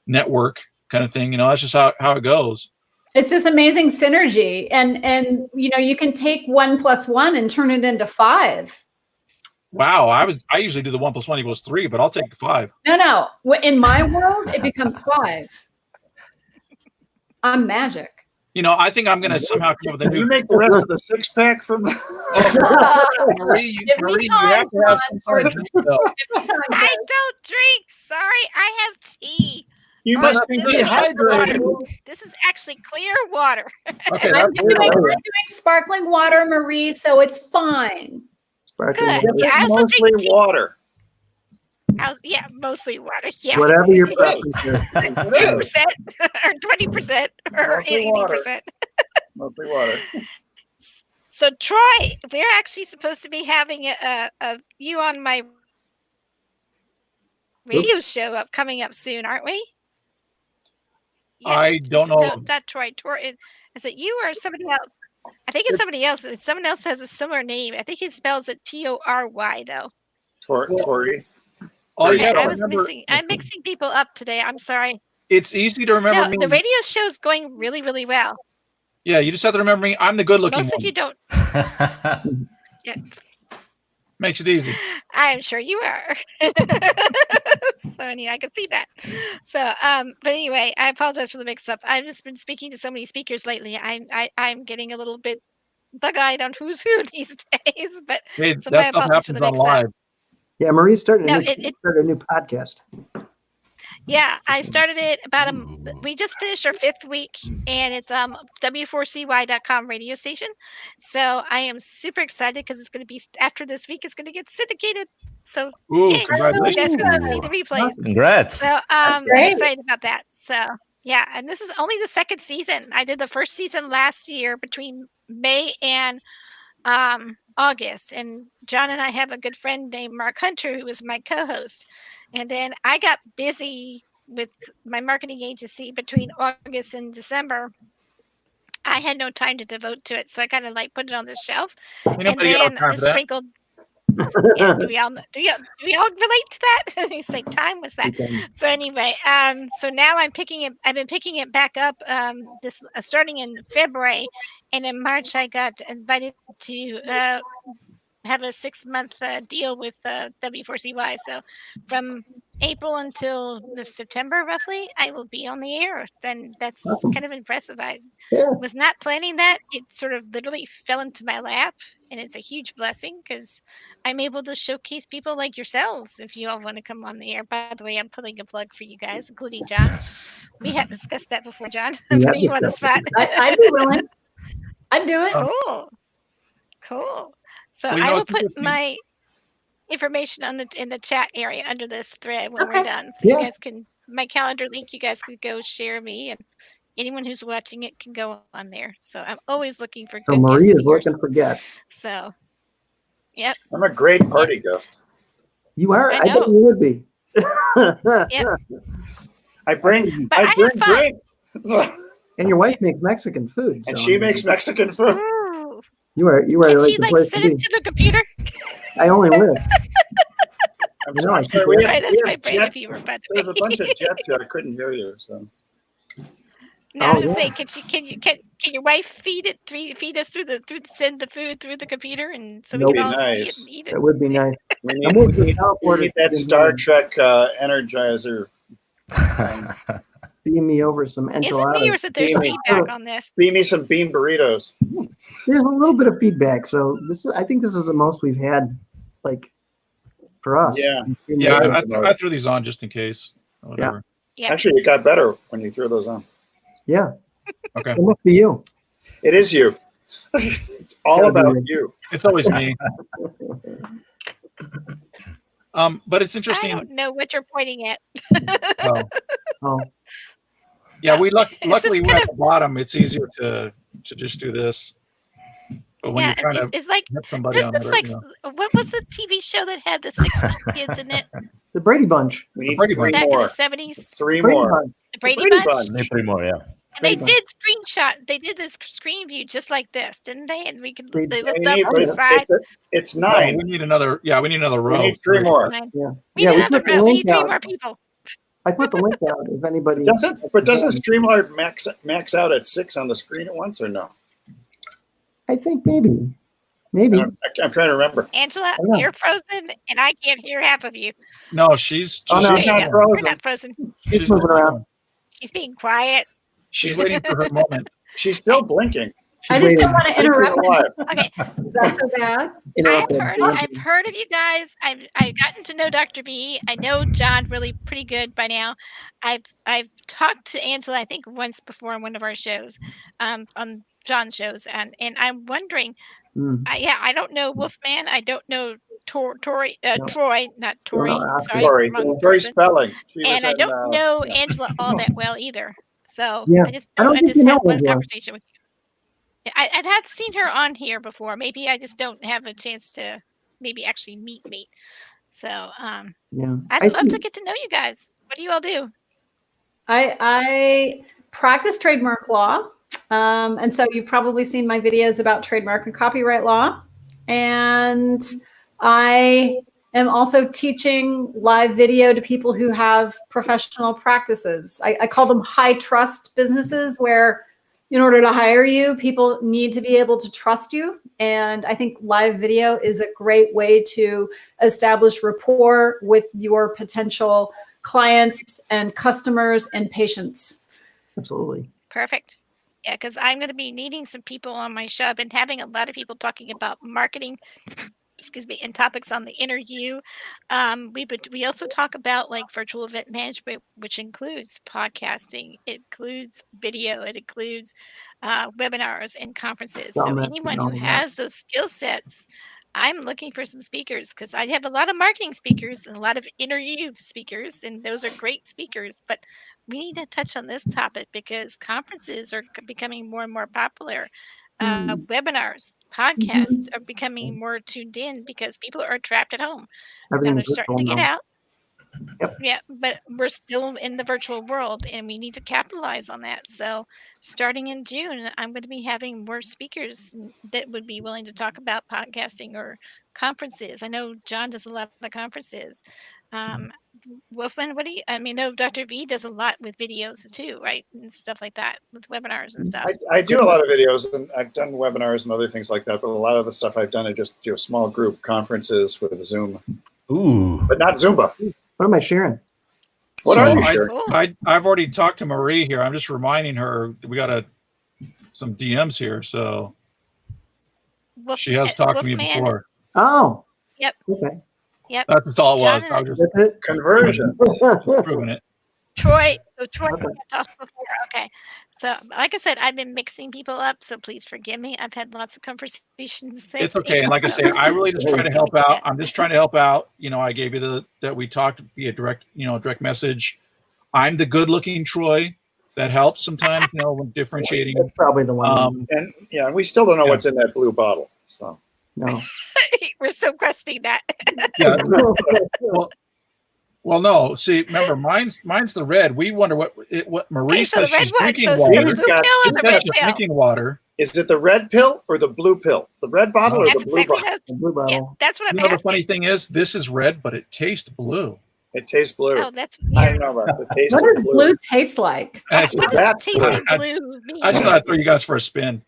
network kind of thing. That's just how it goes. It's this amazing synergy. And you can take 1 + 1 and turn it into 5. Wow. I usually do the 1 + 1 = 3, but I'll take the 5. No. In my world, it becomes 5. I'm magic. I think I'm going to somehow come up with a new. You make the rest of the 6-pack from the. Marie, you have to have some sort of drink, though. I don't drink. Sorry, I have tea. You must be dehydrated. This is actually clear water. Okay, I'm doing sparkling water, Marie, so it's fine. Sparkling Good. water. Yeah, I also Mostly drink tea. water. Mostly water. Yeah. Whatever your preference is. 2% or 20% or 80%. Mostly water. So Troy, we're actually supposed to be having a you on my radio show coming up soon, aren't we? Yeah. I don't know. No, not Troy. Is it you or somebody else? I think it's somebody else. Someone else has a similar name. I think he spells it Tory though. Tory. Oh, Yeah, yeah, I'm mixing people up today. I'm sorry. It's easy to remember No, me. the radio show is going really, really well. Yeah, you just have to remember me. I'm the good-looking Most one. of you don't. Yeah, Makes it easy. I'm sure you are. So anyway, I can see that. So, but anyway, I apologize for the mix-up. I've just been speaking to so many speakers lately. I'm getting a little bit bug-eyed on who's who these days. But Hey, so my that stuff apologies for the happens on mix-up. live. Yeah, Marie's starting No, started a new podcast. Yeah, I started it we just finished our 5th week, and it's w4cy.com radio station. So I am super excited because it's going to be after this week. It's going to get syndicated. So Ooh, yay, you congratulations. guys are going to see the replays. Congrats. So I'm great. excited about that. So yeah, and this is only the 2nd season. I did the 1st season last year between May and August, and John and I have a good friend named Mark Hunter who was my co-host, and then I got busy with my marketing agency between August and December. I had no time to devote to it, so I kind of like put it on the shelf, and Nobody got then time for that. sprinkled. Yeah, do we all relate to that? It's like time was that. So anyway, so now I've been picking it back up this starting in February, and in March I got invited to have a 6-month deal with W4CY. So from April until September, roughly, I will be on the air. Then that's kind of impressive. I was not planning that. It sort of literally fell into my lap, and it's a huge blessing because I'm able to showcase people like yourselves if you all want to come on the air. By the way, I'm putting a plug for you guys, including John. We have discussed that before, John. I'm putting you on the spot. I'd be willing. I'd do it. Cool. So Well, I will put my information in the chat area under this thread when we're done. So you guys can, my calendar link, you guys could go share me, and anyone who's watching it can go on there. So I'm always looking for good Marie guest is looking speakers. for guests. So, yep. I'm a great party guest. You are? I I bet know. you would be. Yep. I bring But I have drinks. And your wife makes Mexican food. And so, she makes Mexican food. Ooh. You are Can like she the like place send to it be. to the computer? I only live. I'm You know, I sorry, think we Sorry, have- that's we my have brand of jets. humor, by the There's a way. bunch of jets here. I couldn't hear you. So No, I'm Oh, just yeah. saying, can your wife feed us send the food through the computer, and so Nope. we can all see it Nice. and eat it. That would be nice. we I'm need, moving to we Southport. need that Star Trek Energizer. Beam me over some Is it me, or enchiladas. is it there's Amy. feedback on this? Feed me some bean burritos. There's a little bit of feedback. So I think this is the most we've had, like, for us. Yeah. Yeah, I threw these on just in case. Whatever. Yeah. Actually, it got better when you threw those on. Yeah. Okay. It must be you. It is you. It's all Gotta be about me. you. It's always me. But it's I interesting. don't know what you're pointing at. Oh, Oh, yeah, just luckily we're kind at the bottom. It's easier to just do this. But when Yeah, you're trying to it's like hit somebody this on looks it, like what was the TV show that had the 6 kids in it? The Brady Bunch. We need Brady three Back in more. the 70s. Three Brady more. Bunch. The Brady Brady Bunch. Need 3 more, yeah. And they Brady did screenshot. They did this screen view just like this, didn't they? And we could. They- They Yeah, looked we up need, to but the side. it's No, 9. we need another. Yeah, we need another We row. need 3 more. Nine. Yeah. We Yeah, need we another put the row. We link need 3 out. more people. I put the link out if anybody. Doesn't StreamYard max out at 6 on the screen at once or no? I think maybe. Maybe. I'm trying to remember. Angela, I know. you're frozen, and I can't hear half of you. No, she's Oh, just no. There you not go. frozen. You're not frozen. She's moving around. She's being quiet. she's waiting for her moment. She's still blinking. I just don't want to interrupt. Live. Okay, Is that so bad? Interrupted. I've heard of you guys. I've gotten to know Dr. V. I know John really pretty good by now. I've talked to Angela, I think once before on one of our shows, on John's shows, and I'm wondering. Mm. I don't know Wolfman. I don't know Troy, not Tori. No, Sorry, Sorry, wrong very person. spelling. She was And I in, don't know yeah. Angela all that well either. So Yeah, I just I don't I think just you had know one Angela. conversation with you. I'd have seen her on here before. Maybe I just don't have a chance to maybe actually meet. So Yeah. I'd love to get to know you guys. What do you all do? I practice trademark law. And so you've probably seen my videos about trademark and copyright law. And I am also teaching live video to people who have professional practices. I call them high trust businesses, where in order to hire you, people need to be able to trust you. And I think live video is a great way to establish rapport with your potential clients and customers and patients. Absolutely. Perfect. Yeah, because I'm going to be needing some people on my show. I've been having a lot of people talking about marketing, and topics on the interview. We also talk about like virtual event management, which includes podcasting, it includes video, it includes webinars and conferences. So Summits anyone and who all of that. has those skill sets, I'm looking for some speakers, because I have a lot of marketing speakers and a lot of interview speakers, and those are great speakers. But we need to touch on this topic because conferences are becoming more and more popular. Webinars, podcasts are becoming more tuned in because people are trapped at home. Now they're Everything's starting to virtual get now. out. Yep. Yeah, but we're still in the virtual world, and we need to capitalize on that. So starting in June, I'm going to be having more speakers that would be willing to talk about podcasting or conferences. I know John does a lot of conferences. Wolfman, no, Dr. V does a lot with videos too, right? And stuff like that, with webinars and stuff. I do a lot of videos, and I've done webinars and other things like that, but a lot of the stuff I've done are just small group conferences with Zoom. Ooh. But not Zumba. What am I sharing? What So are you I- sharing? I've already talked to Marie here. I'm just reminding her that we got some DMs here. So she has talked to me Wolfman, before. Oh. Yep. Okay. That's all it was. John I was just That's it. Conversion. proving it. Troy, Troy, Okay. we talked before. Okay. So, like I said, I've been mixing people up, so please forgive me. I've had lots of conversations. It's okay. And like I say, I really just try to help out. I'm just trying to help out. I gave you that we talked via direct message. I'm the good looking Troy. That helps sometimes, when differentiating. That's probably the one. And yeah, we still don't know what's in that blue bottle. So No. We're so questioning that. Yeah. Well, no. See, remember, mine's the red. We wonder what Marie so says the red she's one. drinking So it's water. the blue pill or the She's red pill? drinking water. is it the red pill or the blue pill? The red bottle or That's the blue exactly bottle? what The blue yeah, bottle. that's what I'm The asking. funny thing is, this is red, but it tastes blue. It tastes blue. Oh, that's I weird. don't know about the taste What of does blue. blue taste like? And it's- What does That's tasting I- blue mean? I just thought I'd throw you guys for a spin.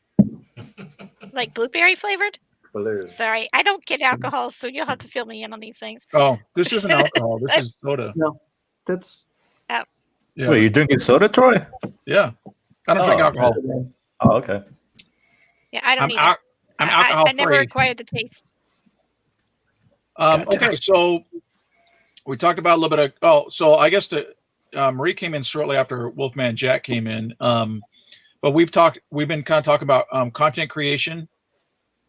Like blueberry flavored? Blue. Sorry, I don't get alcohol, so you'll have to fill me in on these things. Oh, this isn't alcohol. This is soda. That's Yeah, Wait, you drinking soda, Troy? yeah. I don't drink Oh, alcohol. Oh, okay. Yeah, I don't I'm either. I'm alcohol I never free. acquired the taste. Gotcha. Okay, so we talked about a little bit of. So I guess Marie came in shortly after Wolfman Jack came in. But we've been kind of talking about content creation,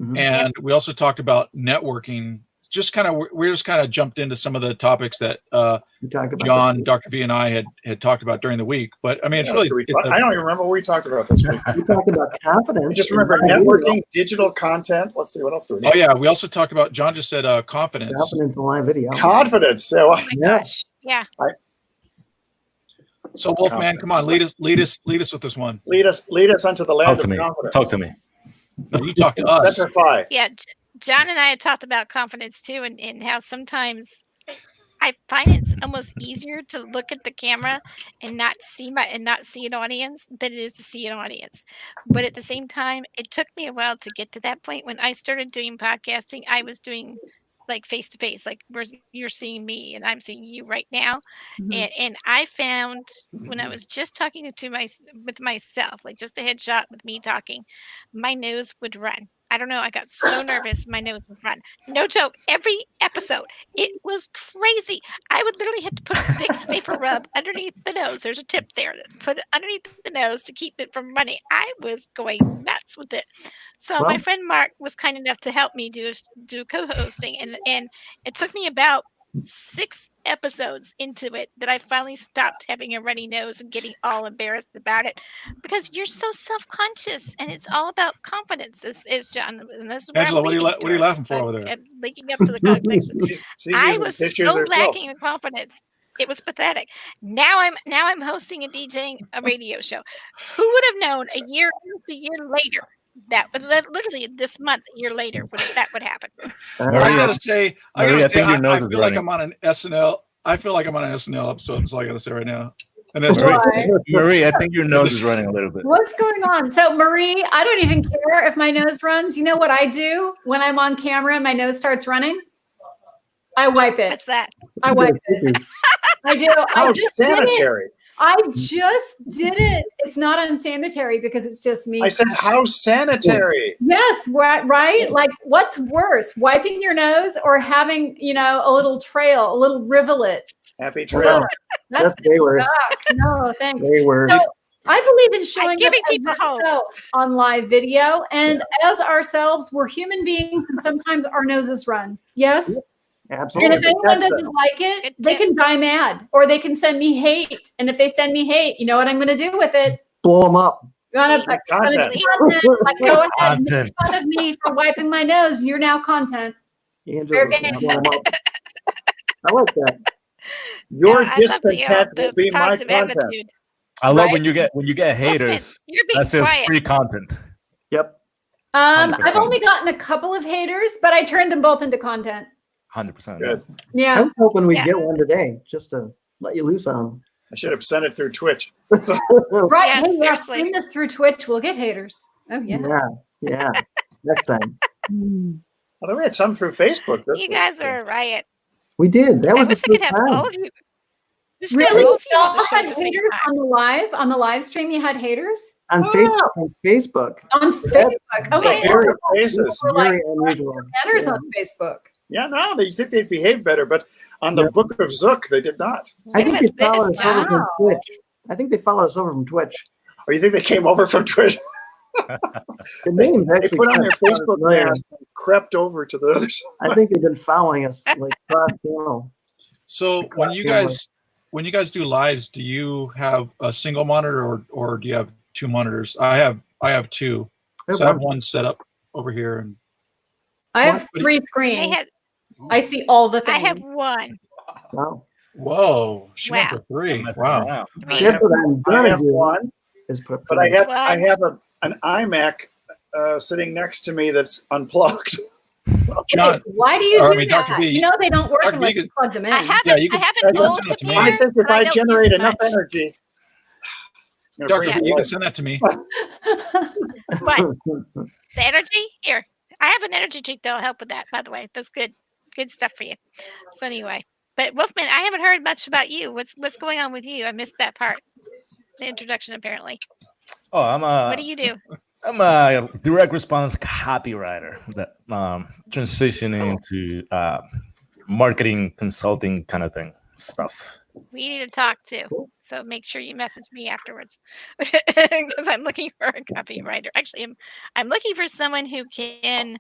Mhm. and we also talked about networking just kind of jumped into some of the topics that We talked about John, Dr. V, and I had talked about during the week. But I mean, it's Yeah, really. I don't even remember what we talked about this week. We talked about confidence. I just remember networking, digital content. Let's see, what else do we need? Oh yeah, we also talked about. John just said confidence. Confidence in live video. Confidence. So, Oh my gosh. Yeah. So Wolfman, come on, lead us with this one. lead us onto the land Talk to of me. confidence. Talk to me. No, you talk to us. Centrify. Yeah. John and I had talked about confidence too, and how sometimes I find it's almost easier to look at the camera and not see an audience than it is to see an audience. But at the same time, it took me a while to get to that point. When I started doing podcasting, I was doing like face to face, like you're seeing me and I'm seeing you right now. Mhm. And I found when I was just talking with myself, like just a headshot with me talking, my nose would run. I don't know. I got so nervous, my nose would run. No joke. Every episode, it was crazy. I would literally have to put a big vapor rub underneath the nose. There's a tip there. Put it underneath the nose to keep it from running. I was going nuts with it. So my Well- friend Mark was kind enough to help me do co-hosting, and it took me about 6 episodes into it that I finally stopped having a runny nose and getting all embarrassed about it, because you're so self-conscious, and it's all about confidence, as John. And this is where Angela, I'm what are you leading what are you laughing for towards. over there? I'm linking up to the conversation. She's I using was pictures so herself. lacking in confidence. It was pathetic. Now I'm hosting and DJing a radio show. Who would have known a year later that would literally this month, a year later, that would happen? I Maria, gotta say, Maria, I think your nose I is feel like running. I'm on an SNL. I feel like I'm on an SNL episode. That's all I gotta say right now. And that's Marie, Why? Marie, I think your nose is running a little bit. What's going on? So, Marie, I don't even care if my nose runs. You know what I do when I'm on camera and my nose starts running? I wipe it. What's that? I wipe it. I do. I How just did it. sanitary. I just did it. It's not unsanitary because it's just me. I said, how sanitary. Yes, right? Like, what's worse, wiping your nose or having, a little trail, a little rivulet? Happy trail. That's way worse. yuck. No, thanks. Way worse. So, I believe in showing giving up as people hope. yourself on live video, and as ourselves, we're human beings, and sometimes our noses run. Yes. Absolutely. And if anyone doesn't like it, Good they can tips. die mad, or they can send me hate. And if they send me hate, you know what I'm going to do with it? Blow them up. I'm gonna Content. like, go ahead and Content. make fun of me for wiping my nose. You're now content. Angela's Fair gonna game. blow 'em up. I like that. Your Yeah, I love discontent will be my positive content. attitude. I love Right? when you get haters. You're being That's just quiet. free content. Yep. I've 100%. only gotten a couple of haters, but I turned them both into content. 100%. Good. I Yeah. was hoping we'd Yeah. get one today just to let you loose on I should have sent it through Twitch. So, Right. Yeah, Hey, yeah, seriously. stream this through Twitch. We'll get haters. Oh, yeah. them. Yeah. Next time. although we had some through Facebook. You guys are a riot. We did. That I was wish the I could first have time. all of you. We should have Really? all of you on Y'all the show at had the same haters time. on the live stream? You had haters? On Wow. Facebook. On Facebook. On Facebook. Okay. Yeah. Very faces. We're like Very unusual. banners Yeah. on Facebook. Yeah, no, they think they'd behave better, but on the Yeah. Book of Zook, they did not. I think Who they is followed this, us over from Wow. Twitch. I think they followed us over from Twitch. Or you think they came over from Twitch? The name's They actually put on kind their of Facebook familiar. mask and crept over to the other side. I think they've been following us like cross channel. So when you guys do lives, do you have a single monitor or do you have 2 monitors? I have 2. So I have one set up over here, and I have What? 3 I screens. had I see all the I things. have one. Wow. whoa, she went Wow. for 3. Wow. Three. Guess what I'm I gonna have do one, is put. but I have One. an iMac sitting next to me that's unplugged. John, Why do you or, I do mean, that? Dr. B, You know they don't work Dr. B unless could- you plug them in. I have Yeah, an you can- I have you an can old send it to me. computer. I think if but I don't use generate it enough much. energy. I'm gonna Dr. bring B, it you can forward. send that to me. What? The energy? Here. I have an energy drink that'll help with that, by the way. That's good. Good stuff for you. So anyway. But Wolfman, I haven't heard much about you. What's going on with you? I missed that part. The introduction apparently. Oh, What do you do? I'm a direct response copywriter that transitioning into marketing consulting kind of thing stuff. We need to talk too. So make sure you message me afterwards. Because I'm looking for a copywriter. Actually, I'm looking for someone who can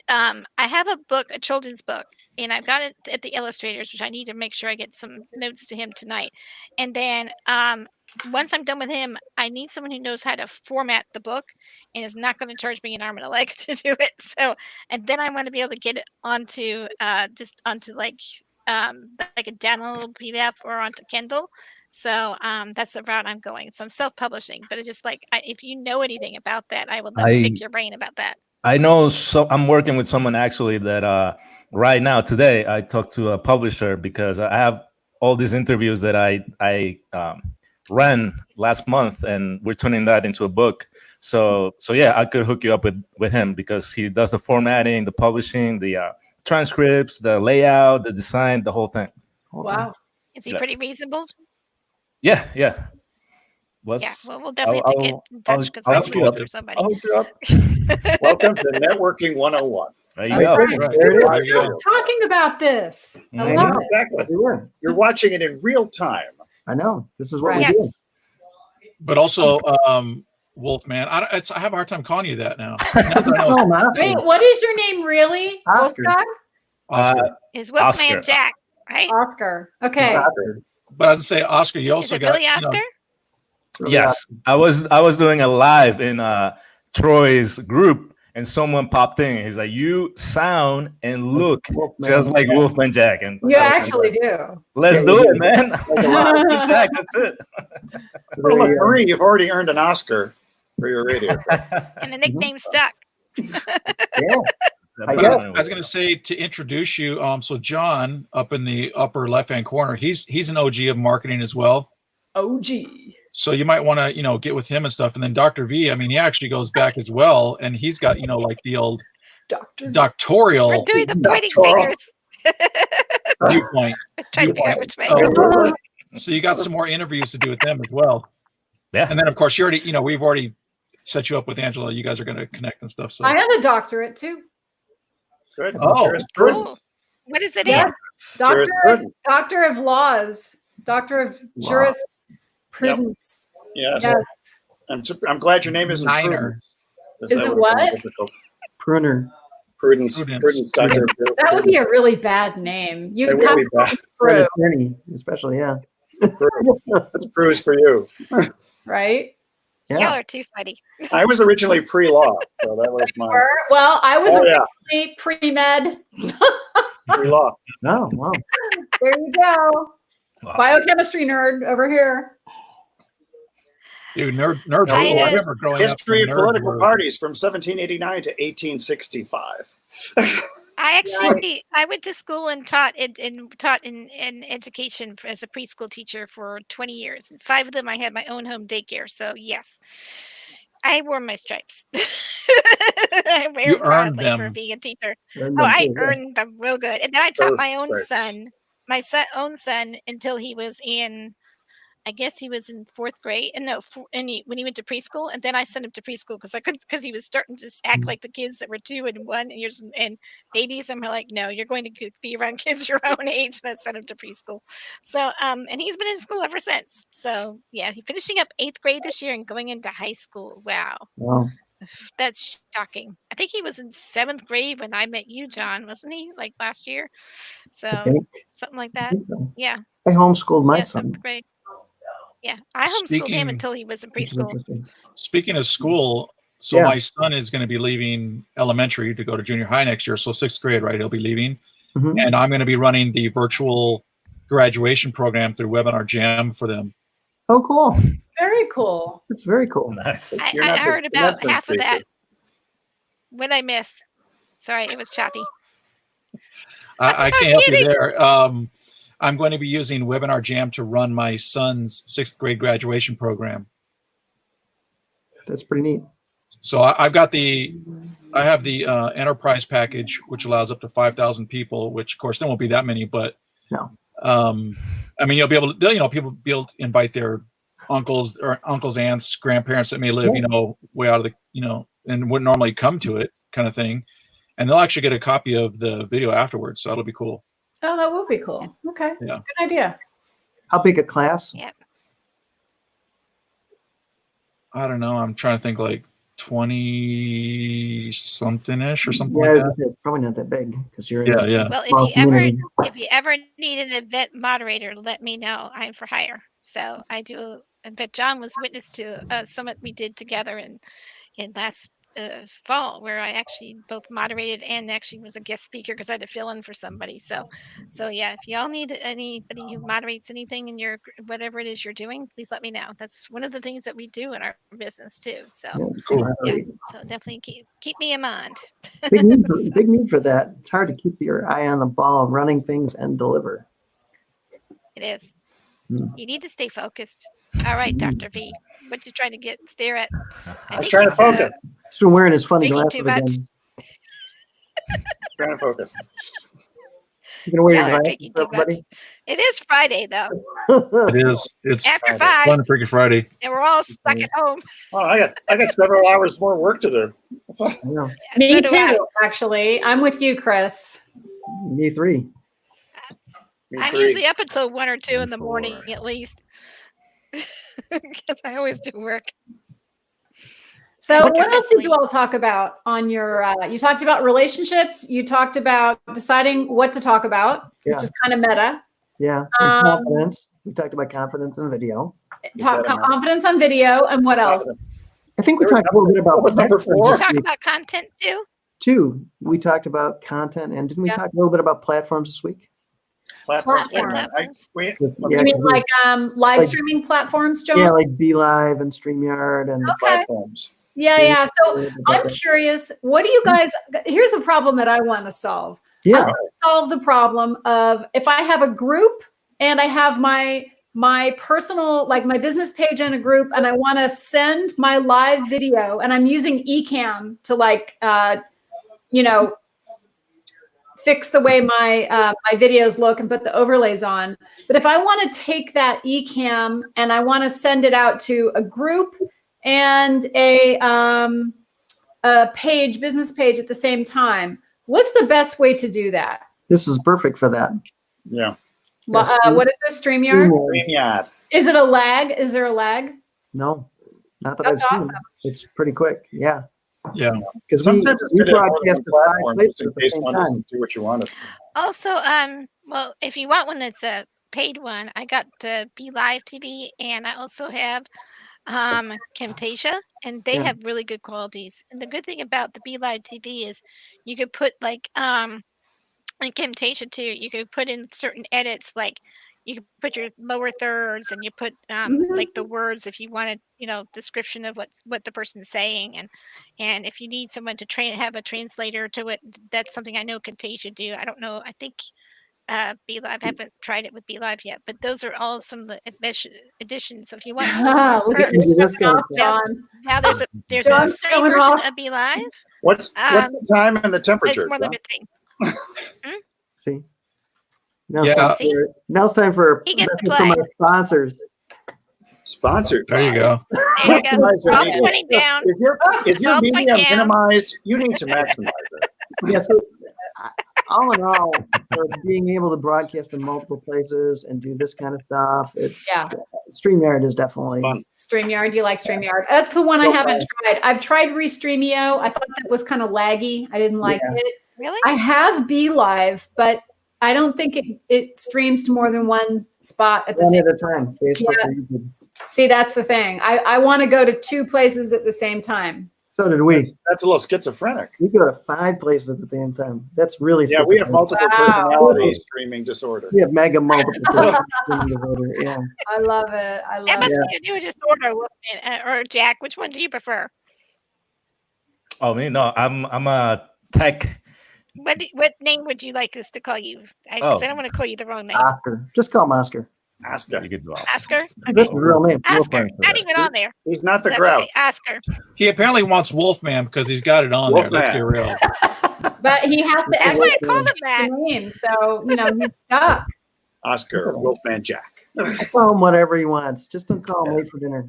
I have a book, a children's book, and I've got it at the illustrators, which I need to make sure I get some notes to him tonight. And then once I'm done with him, I need someone who knows how to format the book and is not going to charge me an arm and a leg to do it. So, and then I want to be able to get it onto like a downloadable PDF or onto Kindle. So that's the route I'm going. So I'm self-publishing, but it's just like, if you know anything about that, I would love to pick your brain about that. I know. So I'm working with someone actually that right now today I talked to a publisher because I have all these interviews that I ran last month, and we're turning that into a book. So yeah, I could hook you up with him because he does the formatting, the publishing, the transcripts, the layout, the design, the whole thing. Wow. Is he pretty reasonable? Yeah. Yeah, well, we'll definitely have to get in touch because I'm looking for somebody. I'll hook you up. Welcome to Networking 101. There you go. We're just talking about this. I love it. Exactly. You're watching it in real time. I know. This is what Right. we do. Yes. But also, Wolfman, I have a hard time calling you that now. Oh, I'm asking. Wait, what is your name really? Oscar. Wolfgang? Oscar. Is Wolfman Oscar. Jack, right? Oscar. Okay. But as I say, Oscar, you Is also it got really Oscar? Yes, I was doing a live in Troy's group, and someone popped in. He's like, "You sound and look just like Wolfman Jack." And You actually do. let's do it, man. Jack, that's it. So Well, there look, you go. Marie, you've already earned an Oscar for your radio. And the nickname stuck. Yeah. But I was going to say to introduce you. So John, up in the upper left-hand corner, he's an OG of marketing as well. OG. So you might want to get with him and stuff. And then Dr. V, I mean, he actually goes back as well, and he's got like the old doctoral We're doing the pointing fingers. viewpoint. Trying to figure out which way. So you got some more interviews to do with them as well. Yeah. And then of course you already, we've already set you up with Angela. You guys are going to connect and stuff. So I have a doctorate too. Good. Oh, Jurisprudence. Cool. What is it Yes. in? Jurisprudence. Doctor of laws. Doctor of jurisprudence. Yes. Yes. I'm glad your name isn't Niner. Prudence. Is it what? Pruner. Prudence. Doctor. That would be a really bad name. You It would come be bad. through, Attorney, especially, yeah. That's Prudence for you. right? Y'all Yeah. are too funny. I was originally pre-law, so that was my Well, I was Oh, yeah. originally pre-med. pre-law. Oh, wow. There you go. Wow. Biochemistry nerd over here. dude, nerds. I, I remember growing History up. of political parties from 1789 to 1865. I went to school and taught in education as a preschool teacher for 20 years. And 5 of them I had my own home daycare. So yes, I wore my stripes. I wear You them proudly earned for them. being a teacher. I earned them real good. And then I taught my own son, own son until he was in, I guess he was in 4th grade. And when he went to preschool, and then I sent him to preschool because he was starting to act like the kids that were 2 and 1 years and babies. And we're like, no, you're going to be around kids your own age. And I sent him to preschool. So, and he's been in school ever since. So yeah, he's finishing up 8th grade this year and going into high school. Wow. Wow. That's shocking. I think he was in 7th grade when I met you, John, wasn't he? Like last year. I So think. something like that. Yeah. I homeschooled my Yeah, son. 7th grade. Yeah, I homeschooled him until he was in Which is preschool. interesting. Speaking of school, so Yeah. my son is going to be leaving elementary to go to junior high next year. So 6th grade, right? He'll be leaving. Mhm. And I'm going to be running the virtual graduation program through Webinar Jam for them. Oh, cool. Very cool. That's very cool. Nice. You're I not the- heard you're not about the half of that. speaker. What did I miss? Sorry, it was choppy. I can't help you there. I'm going to be using Webinar Jam to run my son's 6th grade graduation program. That's pretty neat. So I have the enterprise package, which allows up to 5,000 people, which of course there won't be that many, but No. I mean, you'll be able to, people be able to invite their uncles, aunts, grandparents that may live, way out of the, and wouldn't normally come to it kind of thing. And they'll actually get a copy of the video afterwards. So that'll be cool. Oh, that will be cool. Okay. Yeah. Good idea. How big a class? Yeah. I don't know. I'm trying to think like 20 something ish or something Yeah, I was like gonna say, probably not that big because you're that. Yeah. Well, small community. if you ever need an event moderator, let me know. I'm for hire. So I do. But John was witness to a summit we did together in last fall, where I actually both moderated and actually was a guest speaker because I had to fill in for somebody. So yeah, if y'all need anybody who moderates anything in your whatever it is you're doing, please let me know. That's one of the things that we do in our business too. So Cool. yeah, so definitely keep me in mind. Big need for that. It's hard to keep your eye on the ball, running things and deliver. It is. Hmm. You need to stay focused. All right, Dr. V, what you trying to stare at? I was trying to focus. He's been wearing his funny Drinking glasses too again. Trying to focus. You gonna wear Y'all your are glasses, drinking too much. everybody? It is Friday though. It is. It's After Friday. 5, fun freaking Friday. and we're all stuck at home. Oh, I got several hours more work to do. I know. Me So do I. too, actually. I'm with you, Chris. Me three. I'm usually up until 1 or 2 in the morning at least, because I always do work. So What what else did differently? you all talk about on your, you talked about relationships. You talked about deciding what to talk about, Yeah. which is kind of meta. Yeah. And Um, confidence. We talked about confidence in video. Talk confidence on video and what else? I think we There was talked a little bit about what was number platforms 4? this Talk week, about content too. too. We talked about content, and didn't we Yeah. talk a little bit about platforms this week? Platforms. Platforms. Wait, With- You yeah, mean with- like live Like- streaming platforms, John? yeah, like Be Live and StreamYard and Okay. platforms. Yeah. So I'm curious, what do you guys, here's a problem that I want to solve. I yeah, want to solve the problem of if I have a group and I have my personal, like my business page in a group, and I want to send my live video, and I'm using Ecamm to like, fix the way my videos look and put the overlays on. But if I want to take that Ecamm and I want to send it out to a group and a page, business page at the same time, what's the best way to do that? this is perfect for that. Yeah. Yes, What is this, StreamYard? StreamYard. Is it a lag? Is there a lag? No, not that That's I've seen. awesome. It's pretty quick. Yeah, Yeah. because we Sometimes it's good to have more than broadcast one to 5 platform places just in at the case same one time. doesn't do what you wanted. Also, well, if you want one that's a paid one, I got Be Live TV, and I also have Camtasia, and they Yeah. have really good qualities. And the good thing about the Be Live TV is you could put like in Camtasia too, you could put in certain edits, like you could put your lower thirds, and you put like the words if you wanted, description of what the person's saying, and if you need someone to have a translator to it, that's something I know Camtasia do. I don't know. I think Be Live. I haven't tried it with Be Live yet, but those are all some of the additions. So if you want a little more Look at perks, you This showing off, guy. John. now there's a John's free showing version off. of Be Live. What's the time and the It's temperature? more John? limiting. See, now Yeah. it's time for He gets to message from play. our sponsors. Sponsored. There you go. There you go. Maximize your We're all media. pointing down. If your It's all media point down. minimized, you need to maximize it. Yeah, so all in all, for being able to broadcast in multiple places and do this kind of stuff, Yeah. StreamYard is definitely Fun. StreamYard. You like StreamYard? That's the one I haven't tried. I've tried Restreamio. I thought that was kind of laggy. I didn't like it. Really? I have Be Live, but I don't think it streams to more than one spot at the one same at a time. Facebook Yeah. or YouTube. See, that's the thing. I want to go to 2 places at the same time. So did we. That's a little schizophrenic. We go to 5 places at the same time. That's really Yeah, we have schizophrenic. multiple Wow. personality streaming disorder. We have mega multiple disorder. Yeah. I love it. I That love must it. be a new disorder, or Jack. Which one do you prefer? Oh, me? No, I'm a tech. What name would you like us to call you? I Oh. don't want to call you the wrong name. Oscar. Just call him Oscar. Oscar. You could do all. Oscar. That's his real name. Oscar. for Not that. even on there. He's not the That's grout. okay. Oscar. He apparently wants Wolfman because he's got it on there. Let's get Wolfman. real. But he has to That's add why I called him that. the name. So, he's stuck. Oscar, Wolfman Jack. Call him whatever he wants. Just don't call him late for dinner.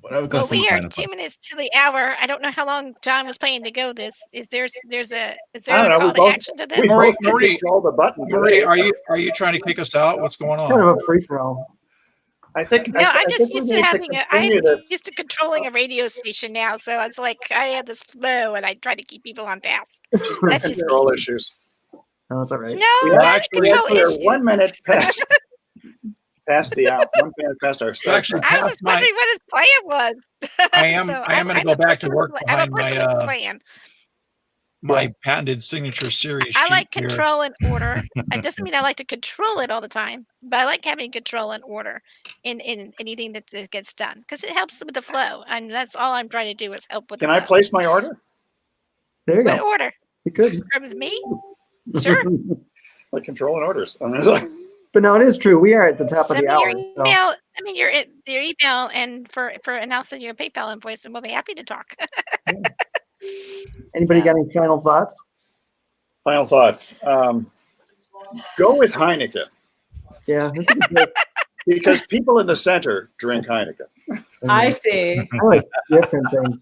Whatever Well, comes to we are mind. 2 minutes to the hour. I don't know how long John was planning to go. Is there I a don't know, we call to both- action to this? We Marie- both Marie- control the button. Marie, today. are you trying to kick us out? What's going Kind of on? a free for all. I'm just used to having I'm this. used to controlling a radio station now, so it's like I have this flow, and I try to keep people on task. That's just control issues. No, it's all right. No, Well, not actually, control We're issues. 1 minute past the hour. 1 minute past our start. Actually, I was just wondering what his plan was. I am going to go back to work I'm a behind person with a plan. my patented signature series. I like sheet here. control and order. It doesn't mean I like to control it all the time, but I like having control and order in anything that gets done because it helps with the flow, and that's all I'm trying to do is help with. Can the I flow. place my order? There you What go. order? You could. With me? Sure. Like control and orders. I mean, it's like, But no, it is true. We are at the top Send of the me hour. your email. Send me your email, and and I'll send you a PayPal invoice, and we'll be happy to talk. Anybody got any final thoughts? final thoughts. Go with Heineken. Yeah. this is good. Because people in the center drink Heineken. I see. I like different things.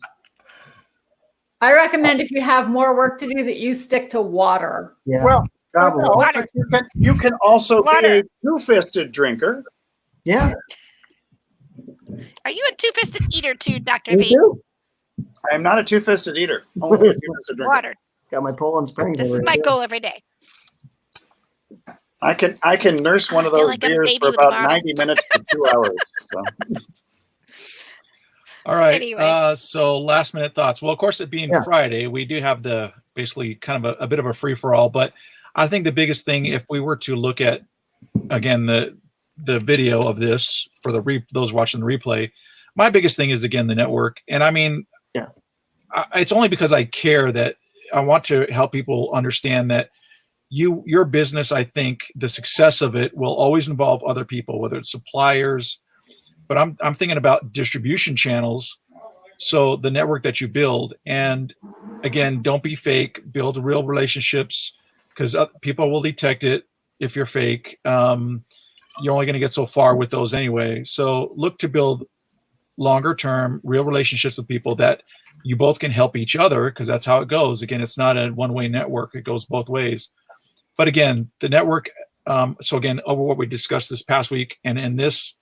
I recommend if you have more work to do that you stick to water. Yeah. Well, probably. no, Water. you can also Water. be a two-fisted drinker. Yeah. Are you a two-fisted eater too, Dr. Me B? too. I am not a two-fisted eater. Only a two-fisted drinker. Water. Got my Poland Springs. This is over my here. goal every day. I can nurse one of I feel those like a beers baby for with a about bottle. 90 minutes to 2 hours. So. All right. Anyway. So last minute thoughts. Well, of course, it being Yeah. Friday, we do have the basically kind of a bit of a free for all. But I think the biggest thing, if we were to look at again the video of this for those watching the replay, my biggest thing is again the network. And I mean, yeah, it's only because I care that I want to help people understand that your business, I think the success of it will always involve other people, whether it's suppliers. But I'm thinking about distribution channels. So the network that you build, and again, don't be fake. Build real relationships because people will detect it if you're fake. You're only going to get so far with those anyway. So look to build longer term, real relationships with people that you both can help each other because that's how it goes. Again, it's not a one-way network. It goes both ways. But again, the network. So again, over what we discussed this past week and in this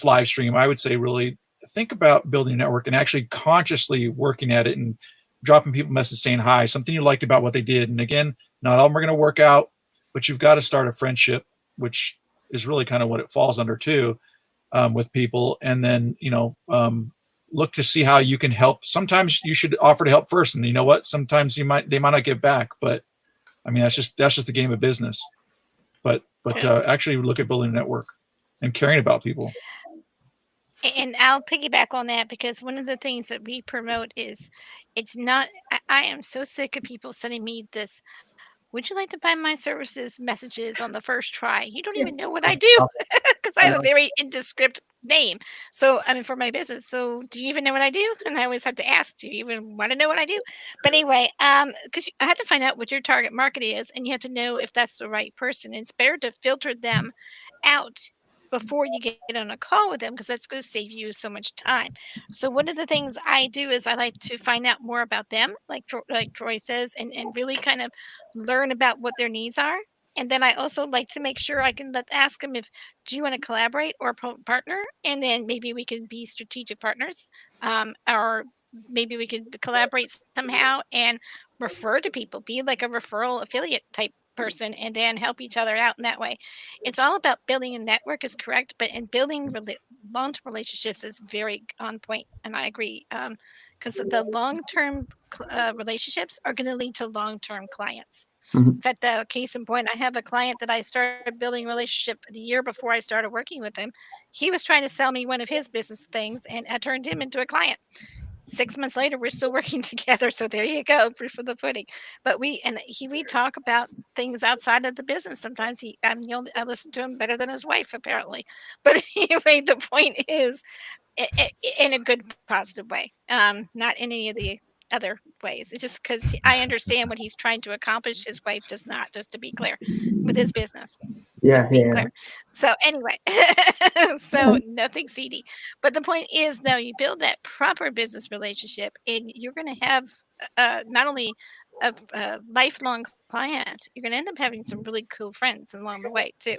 live stream, I would say really think about building a network and actually consciously working at it and dropping people messages saying hi, something you liked about what they did. And again, not all of them are going to work out, but you've got to start a friendship, which is really kind of what it falls under too, with people. And then, look to see how you can help. Sometimes you should offer to help first. And you know what? Sometimes they might not give back, but I mean, that's just the game of business. But actually look at building a network and caring about people. And I'll piggyback on that because one of the things that we promote is it's not, I am so sick of people sending me this, would you like to buy my services messages on the first try? You don't even know what I do because I have a very indescript name. So, I mean, for my business. So do you even know what I do? And I always have to ask, do you even want to know what I do? But anyway, because I have to find out what your target market is and you have to know if that's the right person. It's better to filter them out before you get on a call with them because that's going to save you so much time. So one of the things I do is I like to find out more about them, like Troy says, and really kind of learn about what their needs are. And then I also like to make sure I can ask them if, do you want to collaborate or partner? And then maybe we can be strategic partners, or maybe we could collaborate somehow and refer to people, be like a referral affiliate type person, and then help each other out in that way. It's all about building a network is correct, but in building long-term relationships is very on point. And I agree, because the long-term relationships are going to lead to long-term clients. Mhm. In fact, the case in point, I have a client that I started building a relationship the year before I started working with him. He was trying to sell me one of his business things, and I turned him into a client. 6 months later, we're still working together. So there you go, proof of the pudding. But we talk about things outside of the business. Sometimes I listen to him better than his wife, apparently. But anyway, the point is, in a good, positive way, not in any of the other ways. It's just because I understand what he's trying to accomplish. His wife does not, just to be clear, with his business. Yeah, Being yeah. clear. So anyway, so nothing seedy. But the point is, now you build that proper business relationship, and you're going to have not only a lifelong client. You're going to end up having some really cool friends along the way too.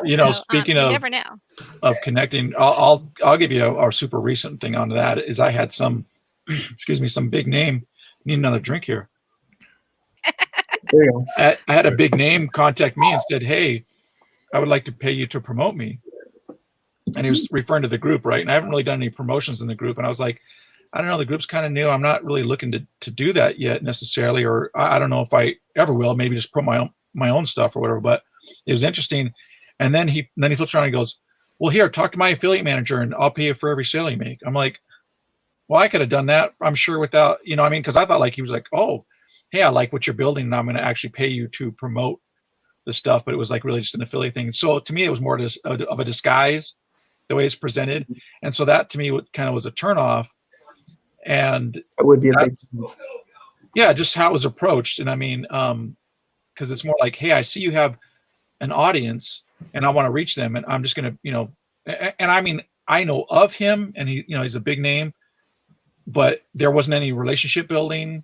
You know, So, speaking you of never know. connecting, I'll give you our super recent thing on that. Is I had some, excuse me, some big name. Need another drink here. There you go. I had a big name contact me and said, "Hey, I would like to pay you to promote me." And he was referring to the group, right? And I haven't really done any promotions in the group. And I was like, I don't know, the group's kind of new. I'm not really looking to do that yet necessarily, or I don't know if I ever will. Maybe just put my own stuff or whatever. But it was interesting. And then he flips around and goes, "Well, here, talk to my affiliate manager, and I'll pay you for every sale you make." I'm like, well, I could have done that, I'm sure, without, you know, I mean, because I thought like he was like, "Oh, hey, I like what you're building, and I'm going to actually pay you to promote the stuff." But it was like really just an affiliate thing. So to me, it was more of a disguise, the way it's presented. And so that to me kind of was a turnoff. And It would be a big. yeah, just how it was approached. And I mean, because it's more like, hey, I see you have an audience and I want to reach them, and I'm just going to, you know, and I mean, I know of him, and he, you know, he's a big name, but there wasn't any relationship building.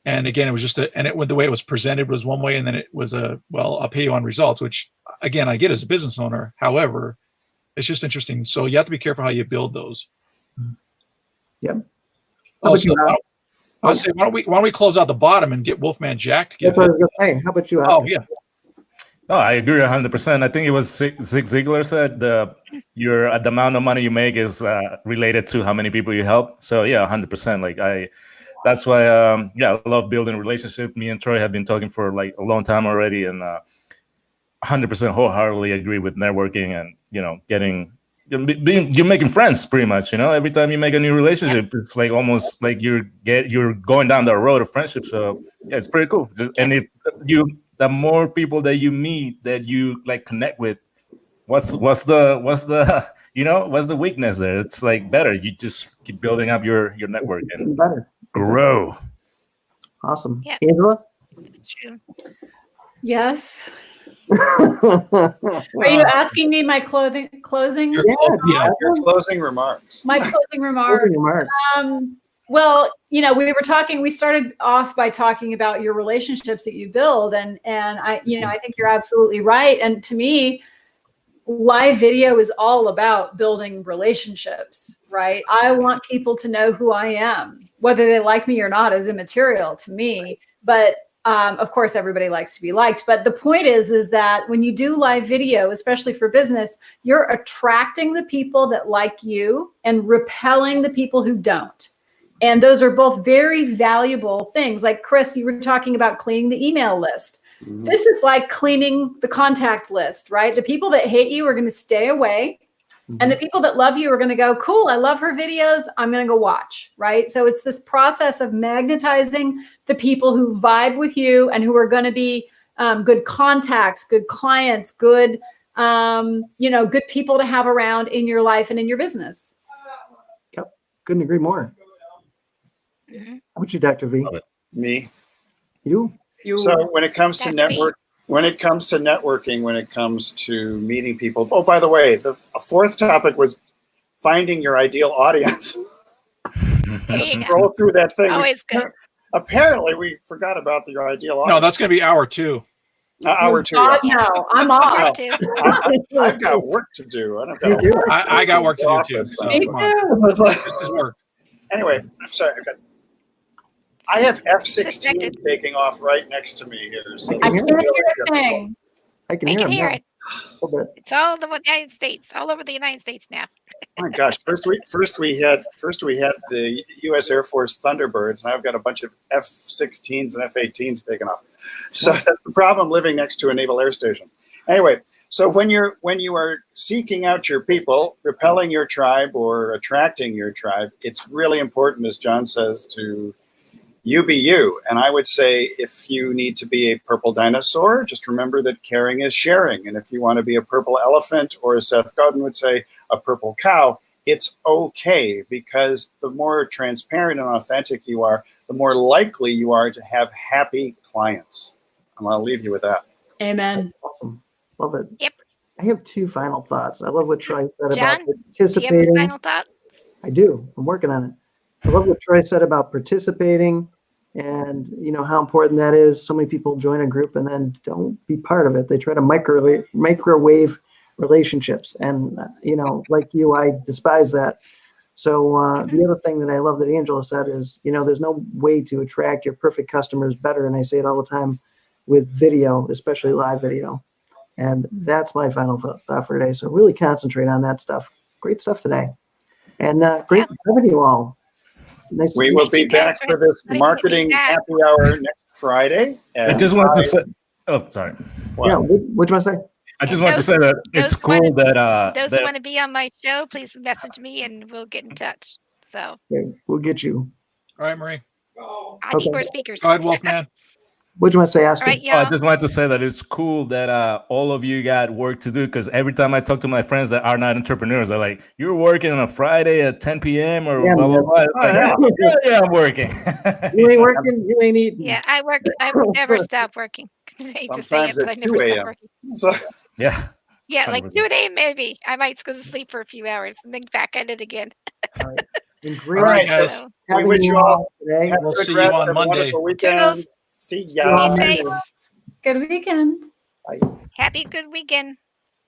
And again, it was just the way it was presented was one way, and then it was well, I'll pay you on results, which again, I get as a business owner. However, it's just interesting. So you have to be careful how you build those. Yep. Also, I'll say, why don't we close out the bottom and get Wolfman Jack to give? That's what I was gonna say. How about you? Oh yeah. Oh, I agree 100%. I think it was Zig Ziglar said the amount of money you make is related to how many people you help. So yeah, 100%. Like that's why I love building a relationship. Me and Troy have been talking for like a long time already, and 100% wholeheartedly agree with networking and, you know, you're making friends pretty much, you know. Every time you make a new relationship, it's like almost like you're going down the road of friendship. So yeah, it's pretty cool. And the more people that you meet that you like connect with, what's the you know, what's the weakness there? It's like better. You just keep building up your network and Better. grow. Awesome. Yeah. Angela? That's true. Yes. Are you asking me my closing? Your closing remarks. My closing remarks. Well, you know, we started off by talking about your relationships that you build, and I think you're absolutely right. And to me, live video is all about building relationships, right? I want people to know who I am. Whether they like me or not is immaterial to me, but of course, everybody likes to be liked. But the point is that when you do live video, especially for business, you're attracting the people that like you and repelling the people who don't. And those are both very valuable things. Like Chris, you were talking about cleaning the email list. Mm-hmm. This is like cleaning the contact list, right? The people that hate you are going to stay away. And the people that love you are going to go, cool, I love her videos, I'm going to go watch, right? So it's this process of magnetizing the people who vibe with you and who are going to be good contacts, good clients, good, good people to have around in your life and in your business. Yep, couldn't agree more. How about you, Dr. V? Me. You. So when it comes to networking, when it comes to meeting people. Oh, by the way, the fourth topic was finding your ideal audience. Scroll through that thing. Always good. Apparently, we forgot about your ideal audience. No, that's going to be hour 2. Hour 2. God, no, I'm off. I've got work to do. I got work to do too. So Me too. This is work. Anyway, I'm sorry. I have F-16 taking off right next to me here. So I can't hear a thing. I can hear it. Okay. It's all over the United States, all over the United States now. Oh my gosh! First we had the U.S. Air Force Thunderbirds, and I've got a bunch of F-16s and F-18s taken off. So that's the problem living next to a naval air station. Anyway, so when you are seeking out your people, repelling your tribe or attracting your tribe, it's really important, as John says, to you be you. And I would say if you need to be a purple dinosaur, just remember that caring is sharing. And if you want to be a purple elephant, or as Seth Godin would say, a purple cow, it's okay, because the more transparent and authentic you are, the more likely you are to have happy clients. I'm going to leave you with that. Amen. Awesome. Love it. Yep. I have 2 final thoughts. I love what Troy said John, about participating. do you have a final thought? I do. I'm working on it. I love what Troy said about participating, and you know how important that is. So many people join a group and then don't be part of it. They try to microwave relationships, and you know, like you, I despise that. So the other thing that I love that Angela said is, you know, there's no way to attract your perfect customers better, and I say it all the time, with video, especially live video. And that's my final thought for today. So really concentrate on that stuff. Great stuff today, and great having you all. Nice to We see will you. be back for this marketing happy hour next Friday. I just wanted to say. Oh, sorry. Yeah, what do you want to say? I just want to say that it's cool that those who want to be on my show, please message me and we'll get in touch. So Okay, we'll get you. All right, Marie. I need more speakers. Go ahead, Wolfman. What do you want to say, Oscar? All right, I just wanted to say that it's cool that all of you got work to do, because every time I talk to my friends that are not entrepreneurs, they're like, "You're working on a Friday at 10 p.m. or blah blah blah." Yeah, I'm working. You ain't working. You ain't eating. Yeah, I work. I would never stop working. I hate to say it, but I never stop working. So, yeah. Yeah, like 2 a.m. maybe. I might go to sleep for a few hours and then back at it again. All right, All right, guys. So, we wish you all today. have a We'll good see rest, you on have a Monday. wonderful weekend. Toodles. See ya. Be safe. Good weekend. Happy good weekend.